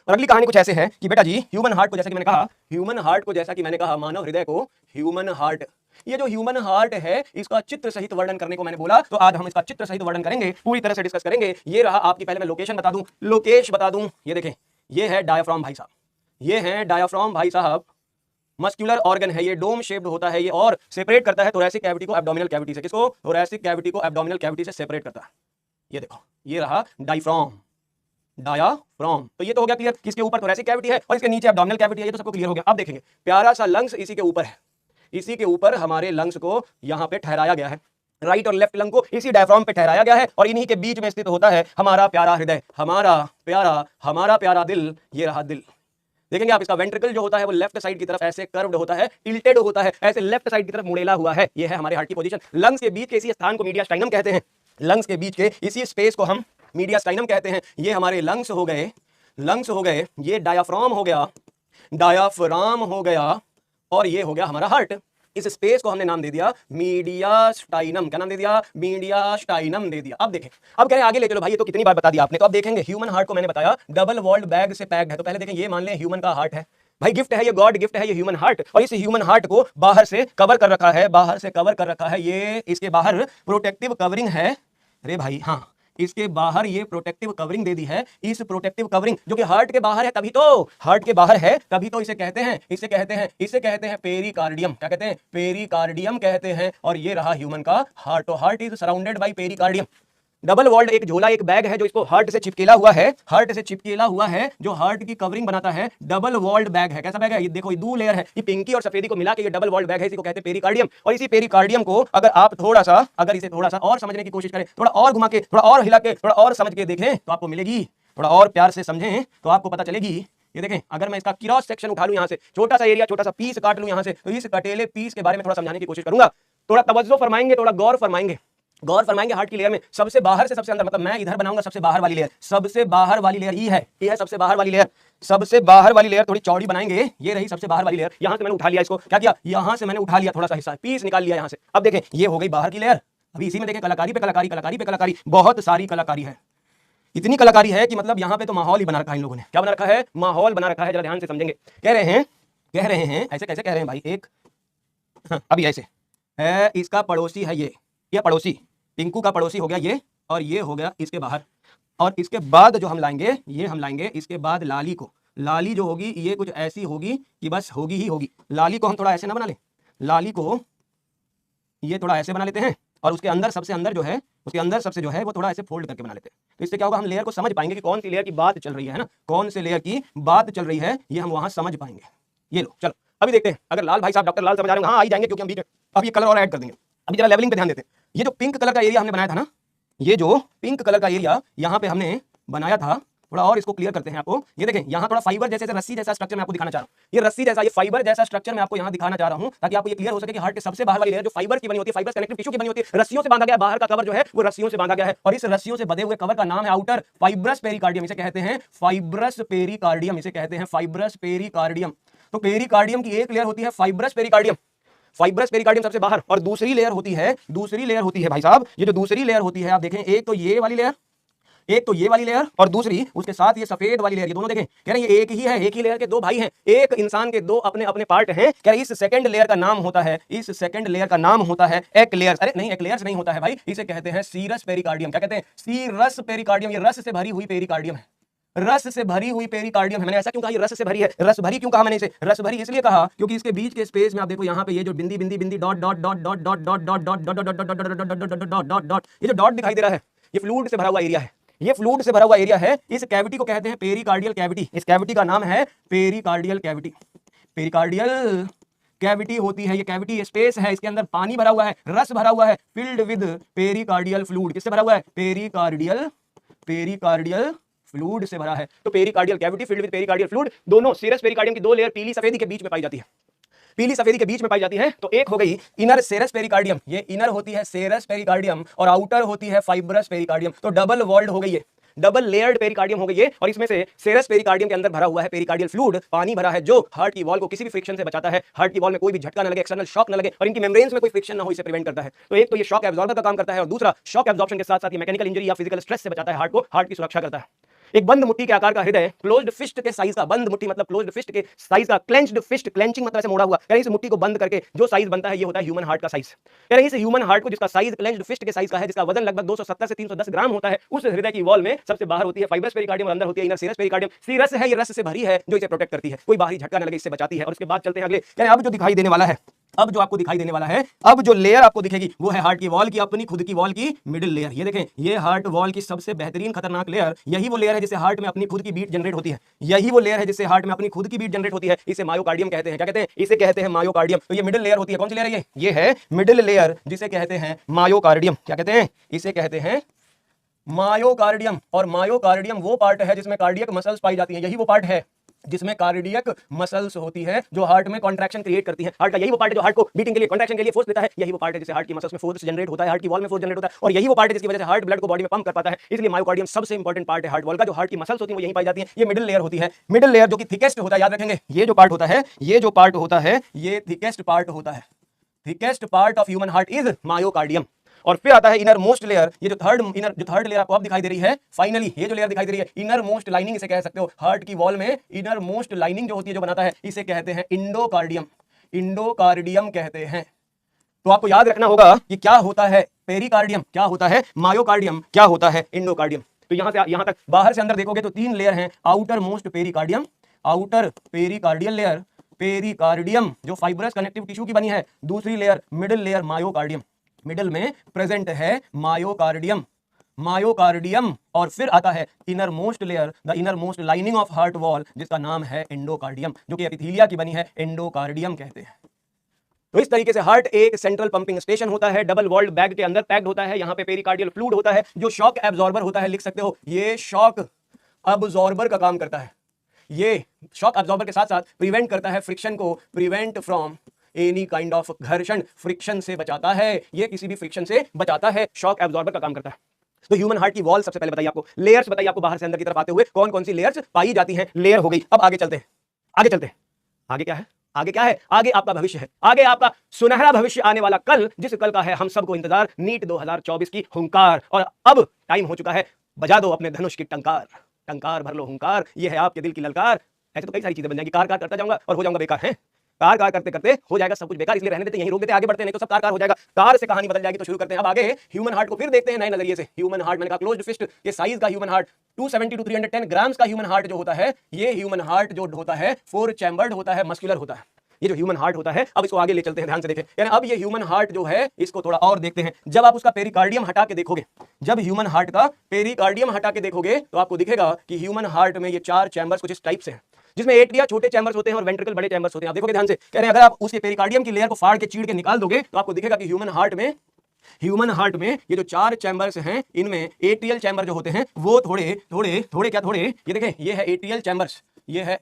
अगली कहानी कुछ ऐसे है कि बेटा जी, ह्यूमन हार्ट को जैसा कि मैंने कहा, मानव हृदय को ह्यूमन हार्ट, ये जो ह्यूमन हार्ट है इसका चित्र सहित वर्णन करने को मैंने बोला, तो आज हम इसका चित्र सहित वर्णन करेंगे, पूरी तरह से डिस्कस करेंगे। ये रहा आपकी, पहले मैं लोकेशन बता दूं, ये देखें, ये है डायाफ्राम भाई साहब, ये है डायाफ्राम भाई साहब। मस्कुलर ऑर्गन है ये, डोम शेप्ड होता है ये, और सेपरेट करता है थोरैसिक कैविटी को एब्डोमिनल कैविटी से। किसको? थोरैसिक कैविटी को एब्डोमिनल कैविटी से सेपरेट करता है। ये देखो, ये रहा डायफ्राम। तो ये तो हो गया क्लियर, किसके ऊपर थोरैसिक कैविटी है और इसके नीचे एब्डोमिनल कैविटी है। ये तो सबको क्लियर हो गया। अब देखेंगे प्यारा सा लंग्स इसी के ऊपर है, इसी के ऊपर हमारे लंग्स को यहाँ पे ठहराया गया है। राइट और लेफ्ट लंग को इसी डायफ्राम पे ठहराया गया है, और इन्हीं के बीच में स्थित होता है हमारा प्यारा हृदय, हमारा प्यारा दिल। ये रहा दिल। देखेंगे आप, इसका वेंट्रिकल जो होता है वो लेफ्ट साइड की तरफ ऐसे कर्व्ड होता है, टिल्टेड होता है, ऐसे लेफ्ट साइड की तरफ मुड़ेला हुआ है। ये है हमारे हार्ट की पोजीशन। लंग्स के बीच के इसी स्थान को मीडियास्टाइनम कहते हैं। लंग्स के बीच के इसी स्पेस को हम मीडियास्टाइनम कहते हैं। ये हमारे लंग्स हो गए, ये डायाफ्राम हो गया, और ये हो गया हमारा हार्ट। इस स्पेस को हमने नाम दे दिया मीडियास्टाइनम। क्या नाम दे दिया? मीडियास्टाइनम दे दिया। अब देखें, अब कह रहे हैं आगे ले चलो भाई, ये तो कितनी बार बता दिया आपने। तो अब देखेंगे ह्यूमन हार्ट को मैंने बताया डबल वॉल्ड बैग से पैक्ड है। तो पहले देखें, ये मान लें ह्यूमन का हार्ट है भाई, गिफ्ट है ये, गॉड गिफ्ट है ये ह्यूमन हार्ट। और इस ह्यूमन हार्ट को बाहर से कवर कर रखा है, ये इसके बाहर प्रोटेक्टिव कवरिंग है। अरे भाई हाँ, इसके बाहर ये प्रोटेक्टिव कवरिंग दे दी है। इस प्रोटेक्टिव कवरिंग जो कि हार्ट के बाहर है, तभी तो इसे कहते हैं पेरिकार्डियम। क्या कहते हैं? पेरिकार्डियम कहते हैं। और ये रहा ह्यूमन का हार्ट। तो heart is surrounded by pericardium. Double walled एक झोला, एक बैग है जो इसको हार्ट से चिपकेला हुआ है, जो हार्ट की कवरिंग बनाता है। डबल वॉल्ड बैग है। कैसा बैग है? ये देखो, ये दो लेयर है, ये पिंकी और सफेदी को मिला के ये डबल वॉल्ड बैग है, इसी को कहते हैं पेरिकार्डियम। और इसी पेरिकार्डियम को अगर आप इसे थोड़ा सा और समझने की कोशिश करें, थोड़ा और घुमा के, थोड़ा और हिला के, थोड़ा और समझ के देखें तो आपको मिलेगी, थोड़ा और प्यार से समझें तो आपको पता चलेगी। ये देखें, अगर मैं इसका क्रॉस सेक्शन उठा लूं, यहाँ से छोटा सा एरिया, छोटा सा पीस काट लूं यहाँ से, तो इस कटेले पीस के बारे में थोड़ा समझाने की कोशिश करूंगा। थोड़ा तवज्जो फरमाएंगे, थोड़ा गौर फरमाएंगे, गौर फरमाएंगे हार्ट की लेयर में सबसे बाहर से सबसे अंदर, मतलब मैं इधर बनाऊंगा सबसे बाहर वाली लेयर, सबसे बाहर वाली लेयर ये है सबसे बाहर वाली लेयर, सबसे बाहर वाली लेयर थोड़ी चौड़ी बनाएंगे, ये रही सबसे बाहर वाली लेयर। यहां से मैंने उठा लिया इसको, क्या किया, यहां से मैंने उठा लिया थोड़ा सा हिस्सा, पीस निकाल लिया यहां से। अब देखें ये हो गई बाहर की लेयर। अभी इसी में देखें कलाकारी पे कलाकारी, कलाकारी पे कलाकारी, बहुत सारी कलाकारी है, इतनी कलाकारी है कि मतलब यहाँ पे तो माहौल ही बना रखा है इन लोगों ने। क्या बना रखा है, माहौल बना रखा है, जरा ध्यान से समझेंगे। कह रहे हैं ऐसे कैसे कह रहे हैं भाई, एक अभी ऐसे है, इसका पड़ोसी है ये पड़ोसी, टिंकू का पड़ोसी हो गया ये, और ये हो गया इसके बाहर, और इसके बाद जो हम लाएंगे, ये हम लाएंगे इसके बाद लाली को। लाली जो होगी ये कुछ ऐसी होगी कि बस होगी ही होगी। लाली को हम थोड़ा ऐसे ना बना लें, लाली को ये थोड़ा ऐसे बना लेते हैं, और उसके अंदर सबसे अंदर जो है, उसके अंदर सबसे जो है वो थोड़ा ऐसे फोल्ड करके बना लेते हैं। तो इससे क्या होगा, हम लेयर को समझ पाएंगे कि कौन सी लेयर की बात चल रही है ना, कौन से लेयर की बात चल रही है, ये हम वहां समझ पाएंगे। ये लो चलो अभी देखते हैं, अगर लाल भाई साहब डॉक्टर लाल समझ आ रहे हैं, हाँ आ ही जाएंगे, क्योंकि हम बीच अब ये कलर और ऐड कर देंगे। अभी जरा लेवलिंग पे ध्यान देते हैं। ये जो पिंक कलर का एरिया हमने बनाया था ना, ये जो पिंक कलर का एरिया यहाँ पे हमने बनाया था, थोड़ा और इसको क्लियर करते हैं आपको। ये देखें यहाँ थोड़ा फाइबर जैसे रस्सी जैसा स्ट्रक्चर मैं आपको दिखाना चाह रहा हूँ, ये रस्सी जैसा, ये फाइबर जैसा स्ट्रक्चर मैं आपको यहाँ दिखाना चाह रहा हूँ, ताकि आपको ये क्लियर हो सके कि हार्ट के सबसे बाहर वाली लेयर जो फाइबर की बनी होती है, फाइबर कनेक्टिव टिश्यू की बनी होती है, रस्सियों से बांधा गया, बाहर का कवर जो है वो रस्सियों से बांधा गया है, और इस रस्सियों से बंधे हुए कवर का नाम है आउटर फाइब्रस पेरिकार्डियम, इसे कहते हैं फाइब्रस पेरिकार्डियम, इसे कहते हैं फाइब्रस पेरिकार्डियम। तो पेरिकार्डियम की एक लेयर होती है फाइब्रस पेरिकार्डियम, फाइब्रस पेरिकार्डियम सबसे बाहर, और दूसरी लेयर होती है भाई साहब, ये जो दूसरी लेयर होती है आप देखें, एक तो ये वाली लेयर, एक तो ये वाली लेयर, और दूसरी उसके साथ ये सफेद वाली लेयर, ये दोनों देखें, कह रहे हैं ये एक ही है, एक ही लेयर के दो भाई हैं, एक इंसान के दो अपने अपने पार्ट हैं। कह रहे हैं इस सेकंड लेयर का नाम होता है, इस सेकंड लेयर का नाम होता है एक्लेयर्स। अरे नहीं, एक्लेयर्स नहीं होता है भाई, इसे कहते हैं सीरस पेरिकार्डियम। क्या कहते हैं, सीरस पेरिकार्डियम, ये रस से भरी हुई पेरिकार्डियम है, रस से भरी हुई पेरिकार्डियम है। मैंने ऐसा क्यों कहा ये रस से भरी है, रस भरी क्यों कहा मैंने इसे, रस भरी इसलिए कहा क्योंकि इसके बीच के स्पेस में आप देखो यहाँ पे ये जो बिंदी बिंदी बिंदी dot dot dot dot dot dot dot dot dot dot dot dot dot dot, ये जो डॉट दिखाई दे रहा है ये फ्लूइड से भरा हुआ एरिया है, ये फ्लूइड से भरा हुआ एरिया है। इस कैविटी को कहते हैं पेरिकार्डियल कैविटी, इस कैविटी का नाम है पेरिकार्डियल कैविटी। पेरिकार्डियल कैविटी होती है, ये कैविटी स्पेस है, इसके अंदर पानी भरा हुआ है, रस भरा हुआ है, फिल्ड विद पेरिकार्डियल फ्लूइड। किससे भरा हुआ है, पेरिकार्डियल फ्लूइड से भरा है। तो pericardial cavity filled with pericardial fluid, दोनों सीरस पेरिकार्डियम की दो लेयर पीली सफेदी के बीच में पाई जाती है, पीली सफेदी के बीच में पाई जाती है। तो एक हो गई इनर सेरस पेरिकार्डियम, ये इनर होती है सेरस पेरिकार्डियम, और आउटर होती है फाइब्रस पेरिकार्डियम। तो डबल वॉल्ड हो गई है, डबल लेयर्ड पेरिकार्डियम हो गई है, और इसमें से सेरस पेरिकार्डियम के अंदर भरा हुआ है पेरिकार्डियल फ्लूइड, पानी भरा है, जो हार्ट की वॉल को किसी भी फ्रिक्शन से बचाता है, हार्ट की वॉल में कोई भी झटका न लगे, एक्सटर्नल शॉक न लगे, और इनकी मेम्ब्रेन्स में कोई फ्रिक्शन न हो, इसे प्रिवेंट करता है। तो एक तो ये शॉक एब्जॉर्बर का काम करता है, और दूसरा शॉक एब्जॉर्प्शन के साथ साथ ये मैकेनिकल इंजरी या फिजिकल स्ट्रेस से बचाता है, हार्ट को, हार्ट की सुरक्षा करता है। एक बंद मुट्ठी के आकार का हृदय, क्लोज्ड फिस्ट के साइज का, बंद मुट्ठी मतलब क्लोज्ड फिस्ट के साइज का, क्लेंच्ड फिस्ट, क्लेंचिंग मतलब ऐसे मोड़ा हुआ, यानी इस मुट्ठी को बंद करके जो साइज बनता है ये होता है ह्यूमन हार्ट का साइज। यानी इस ह्यूमन हार्ट को जिसका साइज क्लेंच्ड फिस्ट के साइज का है, जिसका वजन लगभग 270 से 310 ग्राम होता है, उस हृदय की वॉल में सबसे बाहर होती है फाइब्रस पेरिकार्डियम, और अंदर होती है इनर सीरस पेरिकार्डियम। सीरस है, ये रस से भरी है, जो इसे प्रोटेक्ट करती है, कोई बाहरी झटका न लगे, इससे बचाती है। और उसके बाद चलते हैं अगले, यानी अब जो दिखाई देने वाला है, अब जो आपको दिखाई देने वाला है, अब जो लेयर आपको दिखेगी वो है हार्ट की वॉल की, अपनी खुद की वॉल की मिडिल लेयर। ये देखें, ये हार्ट वॉल की सबसे बेहतरीन खतरनाक लेयर, यही वो लेयर है जिससे हार्ट में अपनी खुद की बीट जनरेट होती है, यही वो लेयर है जिससे हार्ट में अपनी खुद की बीट जनरेट होती है। इसे मायोकार्डियम कहते हैं। क्या कहते हैं, इसे कहते हैं मायोकार्डियम। तो ये मिडिल लेयर होती है, कौन सी लेयर है ये है मिडिल लेयर, जिसे कहते हैं मायोकार्डियम। क्या कहते हैं, इसे कहते हैं मायोकार्डियम। और मायोकार्डियम वो पार्ट है जिसमें कार्डियक मसल्स पाई जाती हैं, यही वो पार्ट है जिसमें कार्डियक मसल्स होती है, जो हार्ट में कॉन्ट्रैक्शन क्रिएट करती है। हार्ट का यही वो पार्ट है जो हार्ट को बीटिंग के लिए, कॉन्ट्रैक्शन के लिए फोर्स देता है, यही वो पार्ट है जिससे हार्ट की मसल्स में फोर्स जनरेट होता है, हार्ट की वॉल में फोर्स जनरेट होता है, और यही वो पार्ट है जिसकी वजह से हार्ट ब्लड को बॉडी में पंप कर पाता है। इसलिए मायोकार्डियम सबसे इंपॉर्टेंट पार्ट है हार्ट वॉल का, जो हार्ट की मसल्स होती है वो यहीं पाई जाती है। ये मिडिल लेयर होती है, मिडिल लेयर जो कि थिकेस्ट होता है, याद रखेंगे, ये जो पार्ट होता है, ये जो पार्ट होता है, ये थिकेस्ट पार्ट होता है, thickest part of human heart is myocardium. और फिर आता है इनर मोस्ट लेयर, ये जो थर्ड लेयर आपको अब दिखाई दे रही है, फाइनली ये जो लेयर दिखाई दे रही है, इनर मोस्ट लाइनिंग इसे कह सकते हो। हार्ट की वॉल में इनर मोस्ट लाइनिंग जो होती है, जो बनाता है, इसे कहते हैं इंडोकार्डियम, इंडोकार्डियम कहते हैं। तो आपको याद रखना होगा कि क्या होता है पेरिकार्डियम, क्या होता है मायोकार्डियम, क्या होता है इंडोकार्डियम। तो यहां से यहां तक बाहर से अंदर देखोगे तो तीन लेयर हैं, outer most pericardium, outer pericardial layer, pericardium जो फाइब्रस कनेक्टिव टिश्यू की बनी है, दूसरी layer middle layer myocardium, middle में प्रेजेंट है मायोकार्डियम, मायोकार्डियम। और फिर आता है inner most layer, the inner most lining of heart wall, जिसका नाम है एंडोकार्डियम, जो कि एपिथेलिया की बनी है, एंडोकार्डियम कहते हैं। तो इस तरीके से हार्ट एक सेंट्रल पंपिंग स्टेशन होता है, डबल वॉल्ड बैग के अंदर पैक्ड होता है, यहाँ पे पेरिकार्डियल फ्लूइड होता है, जो शॉक एब्जॉर्बर होता है, लिख सकते हो ये शॉक एब्जॉर्बर का काम करता है। ये शॉक एब्जॉर्बर के साथ साथ प्रिवेंट करता है फ्रिक्शन को, prevent from any kind of घर्षण, फ्रिक्शन से बचाता है, ये किसी भी फ्रिक्शन से बचाता है, शॉक एब्जॉर्बर का काम करता है। तो ह्यूमन हार्ट की वॉल सबसे पहले बताइए आपको, लेयर्स बताइए आपको बाहर से अंदर की तरफ आते हुए कौन कौन सी लेयर्स पाई जाती हैं, लेयर हो गई। अब आगे चलते हैं, आगे चलते हैं, आगे क्या है, आगे क्या है, आगे आपका भविष्य है, आगे आपका सुनहरा भविष्य आने वाला कल, जिस कल का है हम सबको इंतजार, नीट 2024 की हुंकार। और अब टाइम हो चुका है, बजा दो अपने धनुष की टंकार, टंकार भर लो हुंकार, ये है आपके दिल की ललकार। ऐसे तो कई सारी चीजें बन जाएंगी, कार कार करता जाऊंगा और हो जाऊंगा बेकार है, कार कार करते करते हो जाएगा सब कुछ बेकार, इसलिए रहने देते, यहीं रोक देते, आगे बढ़ते, नहीं तो सब कार कार हो जाएगा, कार से कहानी बदल जाएगी। तो शुरू करते हैं अब आगे ह्यूमन हार्ट को फिर देखते हैं नए नजरिए से। ह्यूमन हार्ट मैंने कहा क्लोज्ड फिस्ट के साइज का ह्यूमन हार्ट 270 टू 310 ग्राम्स का ह्यूमन हार्ट जो होता है, ये ह्यूमन हार्ट जो होता है 4 चैम्बर्ड होता है, मस्कुलर होता है, ये जो ह्यूमन हार्ट होता है। अब इसको आगे ले चलते हैं, ध्यान से देखें, यानी अब ये ह्यूमन हार्ट जो है इसको थोड़ा और देखते हैं। जब आप उसका पेरिकार्डियम हटा के देखोगे, जब ह्यूमन हार्ट का पेरिकार्डियम हटा के देखोगे तो आपको दिखेगा कि ह्यूमन हार्ट में ये 4 चैम्बर्स कुछ इस टाइप से हैं, जिसमें एट्रिया छोटे चैम्बर्स होते हैं और वेंट्रिकल बड़े चैम्बर्स होते हैं। आप देखोगे ध्यान से, कह रहे हैं अगर आप उसके पेरिकार्डियम की लेयर को फाड़ के चीड़ के निकाल दोगे तो आपको दिखेगा कि ह्यूमन हार्ट में ये जो 4 चैम्बर्स हैं, इनमें एट्रियल चैम्बर जो होते हैं वो थोड़े ये देखें, ये है एट्रियल चैम्बर्स, ये है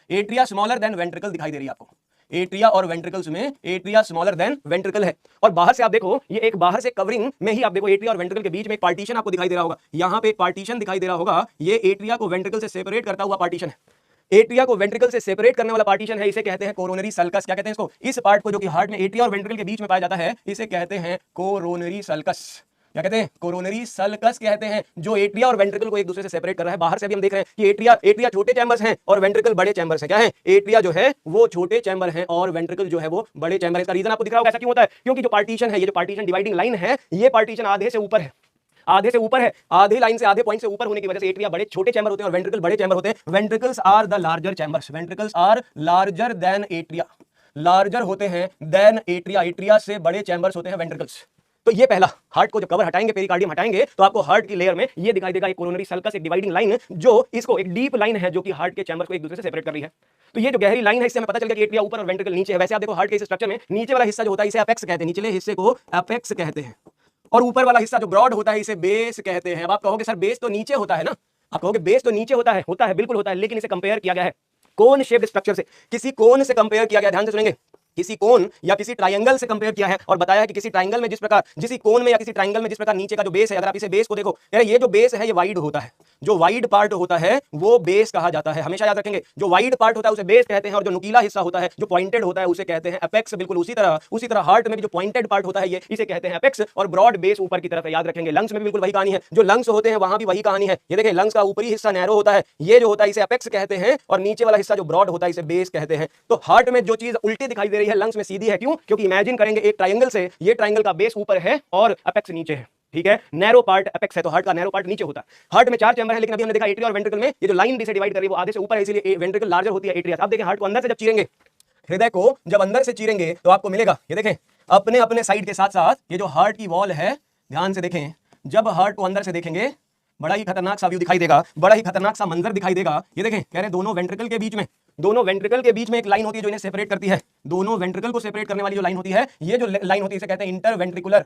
एट्रिया स्मॉलर देन वेंट्रिकल दिखाई दे रही है आपको, एट्रिया और वेंट्रिकल्स में एट्रिया स्मॉलर देन वेंट्रिकल है। और बाहर से आप देखो, ये एक बाहर से कवरिंग में ही आप देखो एट्रिया और वेंट्रिकल के बीच में एक पार्टीशन आपको दिखाई दे रहा होगा, यहाँ पे एक पार्टीशन दिखाई दे रहा होगा, ये एट्रिया को वेंट्रिकल से सेपरेट करता हुआ पार्टीशन है, एट्रिया को वेंट्रिकल से सेपरेट करने वाला पार्टीशन है, इसे कहते हैं कोरोनरी सल्कस। क्या कहते हैं इसको, इस पार्ट को जो कि हार्ट में एट्रिया और वेंट्रिकल के बीच में पाया जाता है, इसे कहते हैं कोरोनरी सल्कस। क्या कहते हैं, कोरोनरी सल्कस कहते हैं, जो एट्रिया और वेंट्रिकल को एक दूसरे से सेपरेट कर रहा है। बाहर से भी हम देख रहे हैं कि एट्रिया छोटे चैम्बर्स हैं और वेंट्रिकल बड़े चैम्बर्स हैं। क्या है, एट्रिया जो है वो छोटे चैम्बर हैं और वेंट्रिकल जो है वो बड़े चैम्बर है। इसका रीजन आपको दिख रहा होगा, ऐसा क्यों होता है, क्योंकि जो पार्टीशन है, ये जो पार्टीशन डिवाइडिंग लाइन है, ये पार्टीशन आधे से ऊपर है, आधे लाइन से आधे पॉइंट से ऊपर होने की वजह से एट्रिया बड़े छोटे चैम्बर होते हैं और वेंट्रिकल बड़े चैम्बर होते हैं। Ventricles are the larger chambers, ventricles are larger than atria, larger होते हैं देन एट्रिया, एट्रिया से बड़े चैम्बर्स होते हैं वेंट्रिकल्स। तो ये पहला, हार्ट को जब कवर हटाएंगे, पेरिकार्डियम हटाएंगे, तो आपको हार्ट की लेयर में ये दिखाई देगा एक कोरोनरी सल्कस, एक डिवाइडिंग लाइन, जो इसको एक डीप लाइन है जो कि हार्ट के चैम्बर को एक दूसरे से सेपरेट कर रही है। तो ये जो गहरी लाइन है, इससे हमें पता चल गया कि एट्रिया ऊपर और वेंट्रिकल नीचे है। वैसे आप देखो हार्ट के इस स्ट्रक्चर में नीचे वाला हिस्सा जो होता है इसे एपेक्स कहते हैं, निचले हिस्से को एपेक्स कहते हैं, और ऊपर वाला हिस्सा जो ब्रॉड होता है इसे बेस कहते हैं। अब आप कहोगे सर बेस तो नीचे होता है ना, आप कहोगे बेस तो नीचे होता है बिल्कुल होता है, लेकिन इसे कंपेयर किया गया है कोन शेप्ड स्ट्रक्चर से, किसी कोन से कंपेयर किया गया, ध्यान से सुनेंगे, किसी कोन या किसी ट्रायंगल से कंपेयर किया है और बताया है कि किसी ट्रायंगल में जिस प्रकार, किसी कोन में या किसी ट्रायंगल में जिस प्रकार नीचे का जो बेस है, अगर आप इसे बेस को देखो, ये जो बेस है ये वाइड होता है, जो वाइड पार्ट होता है वो बेस कहा जाता है, हमेशा याद रखेंगे, जो वाइड पार्ट होता है उसे बेस कहते हैं, और जो नुकीला हिस्सा होता है, जो पॉइंटेड होता है, उसे कहते हैं एपेक्स। बिल्कुल उसी तरह हार्ट में भी जो पॉइंटेड पार्ट होता है ये, इसे कहते हैं एपेक्स, और ब्रॉड बेस ऊपर की तरफ है, याद रखेंगे। लंग्स में भी बिल्कुल वही कहानी है, जो लंग्स होते हैं वहां भी वही कहानी है। ये देखिए लंग्स का ऊपरी हिस्सा नैरो होता है, ये जो होता है इसे एपेक्स कहते हैं, और नीचे वाला हिस्सा जो ब्रॉड होता है इसे बेस कहते हैं। तो हार्ट में जो चीज उल्टी दिखाई दे रही है लंग्स में सीधी है, क्यों, क्योंकि इमेजिन करेंगे एक ट्रायंगल से, ये ट्रायंगल का बेस ऊपर है और एपेक्स नीचे है, ठीक है, नैरो पार्ट एपेक्स है, तो हार्ट का नैरो पार्ट नीचे होता है। हार्ट में 4 चैम्बर है, लेकिन अभी हमने देखा एट्रिया और वेंट्रिकल में ये जो लाइन से डिवाइड कर रही है वो आधे से ऊपर है, इसलिए वेंट्रिकल लार्जर होती है, एट्रिया। आप देखें हार्ट को अंदर से जब चीरेंगे, हृदय को जब अंदर से चीरेंगे तो आपको मिलेगा, ये देखें अपने अपने साइड के साथ साथ ये जो हार्ट की वॉल है, ध्यान से देखें, जब हार्ट को अंदर से देखेंगे बड़ा ही खतरनाक सा व्यू दिखाई देगा, बड़ा ही खतरनाक सा मंजर दिखाई देगा। ये देखें, कह रहे दोनों वेंट्रिकल के बीच में एक लाइन होती है जो इन्हें सेपरेट करती है, दोनों वेंट्रिकल को सेपरेट करने वाली जो लाइन होती है, ये जो लाइन होती है इसे कहते हैं इंटरवेंट्रिकुलर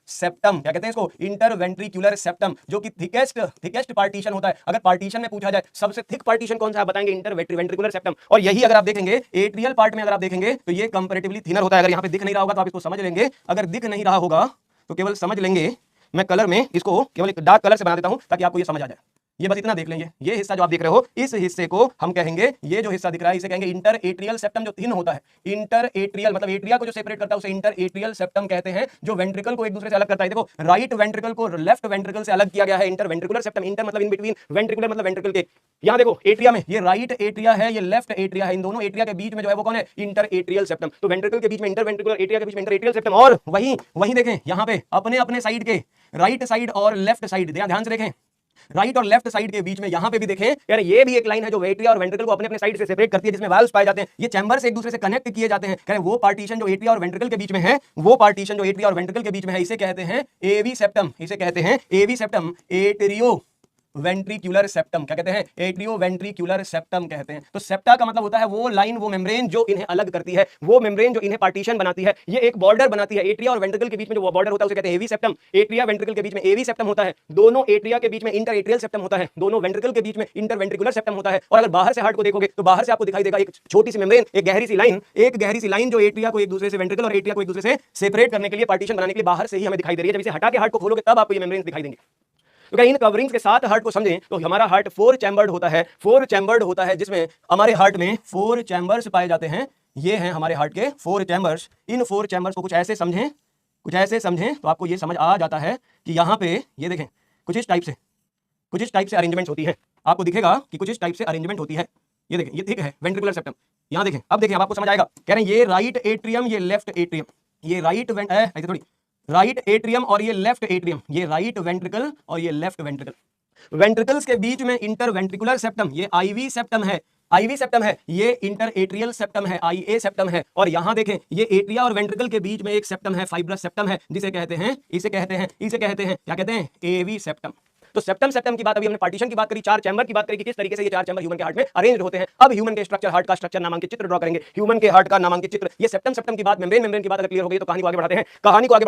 सेप्टम। क्या कहते हैं इसको, इंटरवेंट्रिकुलर सेप्टम, जो कि थिकेस्ट पार्टीशन होता है। अगर पार्टीशन में पूछा जाए सबसे थिक पार्टीशन कौन सा है, बताएंगे इंटरवेंट्रिकुलर सेप्टम। और यही अगर आप देखेंगे एट्रियल पार्ट में अगर आप देखेंगे तो ये कंपैरेटिवली थिनर होता है। अगर यहाँ पे दिख नहीं रहा होगा तो आप इसको समझ लेंगे, अगर दिख नहीं रहा होगा तो केवल समझ लेंगे, मैं कलर में इसको केवल एक डार्क कलर से बना देता हूं ताकि आपको ये समझ आ जाए। ये बस इतना देख लेंगे, ये हिस्सा जो आप देख रहे हो, इस हिस्से को हम कहेंगे, ये जो हिस्सा दिख रहा है इसे कहेंगे इंटर एट्रियल सेप्टम, जो थिन होता है। इंटर एट्रियल मतलब एट्रिया को जो सेपरेट करता है उसे इंटर एट्रियल सेप्टम कहते हैं, जो वेंट्रिकल को एक दूसरे से अलग करता है। देखो राइट वेंट्रिकल को लेफ्ट वेंट्रिकल से अलग किया गया है, इंटर वेंट्रिकुलर सेप्टम, इंटर मतलब इन बिटवीन, वेंट्रिकुलर मतलब वेंट्रिकल के। यहाँ देखो एट्रिया में ये राइट एट्रिया है, ये लेफ्ट एट्रिया है, इन दोनों एट्रिया के बीच में जो है वो कौन है, इंटर एट्रियल सेप्टम। तो वेंट्रिकल के बीच में इंटर वेंट्रिकुलर, एट्रिया के बीच में इंटर एट्रियल सेप्टम। और वहीं देखें यहाँ पे अपने अपने साइड के राइट साइड और लेफ्ट साइड, ध्यान से देखें, राइट और लेफ्ट साइड के बीच में यहां पे भी देखें, यार ये भी एक लाइन है जो एट्रिया और वेंट्रिकल को अपने अपने साइड से सेपरेट करती है, जिसमें वाल्व्स पाए जाते हैं, ये चैम्बर्स एक दूसरे से कनेक्ट किए जाते हैं। कह वो पार्टीशन जो एट्रिया और वेंट्रिकल के बीच में है, वो पार्टीशन जो एट्रिया और वेंट्रिकल के बीच में है, इसे कहते हैं एवी सेप्टम, इसे कहते हैं एवी सेप्टम, एट्रियो वेंट्रिकुलर सेप्टम। क्या कहते हैं? एट्रियो वेंट्रिकुलर सेप्टम कहते हैं। तो सेप्टा का मतलब होता है वो लाइन, वो मेम्ब्रेन जो इन्हें अलग करती है, वो मेम्ब्रेन जो इन्हें पार्टीशन बनाती है, ये एक बॉर्डर बनाती है। एट्रिया और वेंट्रिकल के बीच में जो बॉर्डर होता है उसे कहते हैं एवी सेप्टम। एट्रिया वेंट्रिकल के बीच में एवी सेप्टम होता है, दोनों एट्रिया के बीच में इंटर एट्रियल सेप्टम होता है, दोनों वेंट्रिकल के बीच में इंटर वेंट्रिकुलर सेप्टम होता है। और अगर बाहर से हार्ट को देखोगे तो बाहर से आपको दिखाई देगा एक छोटी सी मेम्ब्रेन, एक गहरी सी लाइन, जो एट्रिया को एक दूसरे से, वेंट्रिकल और एट्रिया को एक दूसरे से सेपरेट करने के लिए, पार्टीशन बनाने के लिए बाहर से ही हमें दिखाई दे रही है। जब इसे हटा के हार्ट को खोलोगे तब आपको ये मेम्ब्रेन दिखाई देंगे। तो क्या इन कवरिंग्स के साथ हार्ट को समझें तो हमारा हार्ट 4 चैम्बर्ड होता है, 4 चैम्बर्ड होता है, जिसमें हमारे हार्ट में 4 चैम्बर्स पाए जाते हैं। ये हैं हमारे हार्ट के 4 चैम्बर्स। इन 4 चैम्बर्स को कुछ ऐसे समझें तो आपको ये समझ आ जाता है कि यहाँ पे ये देखें कुछ इस टाइप से अरेंजमेंट होती है। आपको दिखेगा कि कुछ इस टाइप से अरेंजमेंट होती है। ये देखें, ये ठीक है वेंट्रिकुलर सेप्टम। यहाँ देखें, अब देखें, अब आपको समझ आएगा। कह रहे हैं ये राइट एट्रियम, ये लेफ्ट एट्रियम, ये ऐसे थोड़ी, राइट एट्रियम और ये लेफ्ट एट्रियम, ये राइट वेंट्रिकल और ये लेफ्ट वेंट्रिकल। वेंट्रिकल्स के बीच में इंटर वेंट्रिकुलर सेप्टम, ये आईवी सेप्टम है, ये इंटर एट्रियल सेप्टम है, आईए सेप्टम है। और यहां देखें ये एट्रिया और वेंट्रिकल के बीच में एक सेप्टम है, फाइब्रस सेप्टम है, जिसे कहते हैं क्या कहते हैं? एवी सेप्टम। तो सेप्टम की बात, अभी हमने पार्टीशन की बात करी, 4 चैम्बर की बात करी कि किस तरीके से ये 4 चैम्बर ह्यूमन के हार्ट में अरेंज होते हैं। अब ह्यूमन के स्ट्रक्चर, हार्ट का स्ट्रक्चर नामांकित चित्र ड्रॉ करेंगे, ह्यूमन के हार्ट का नामांकित चित्र। ये सेप्टम की बात, मेम्ब्रेन की बात अगर क्लियर हो गई तो कहानी को आगे बढ़ाते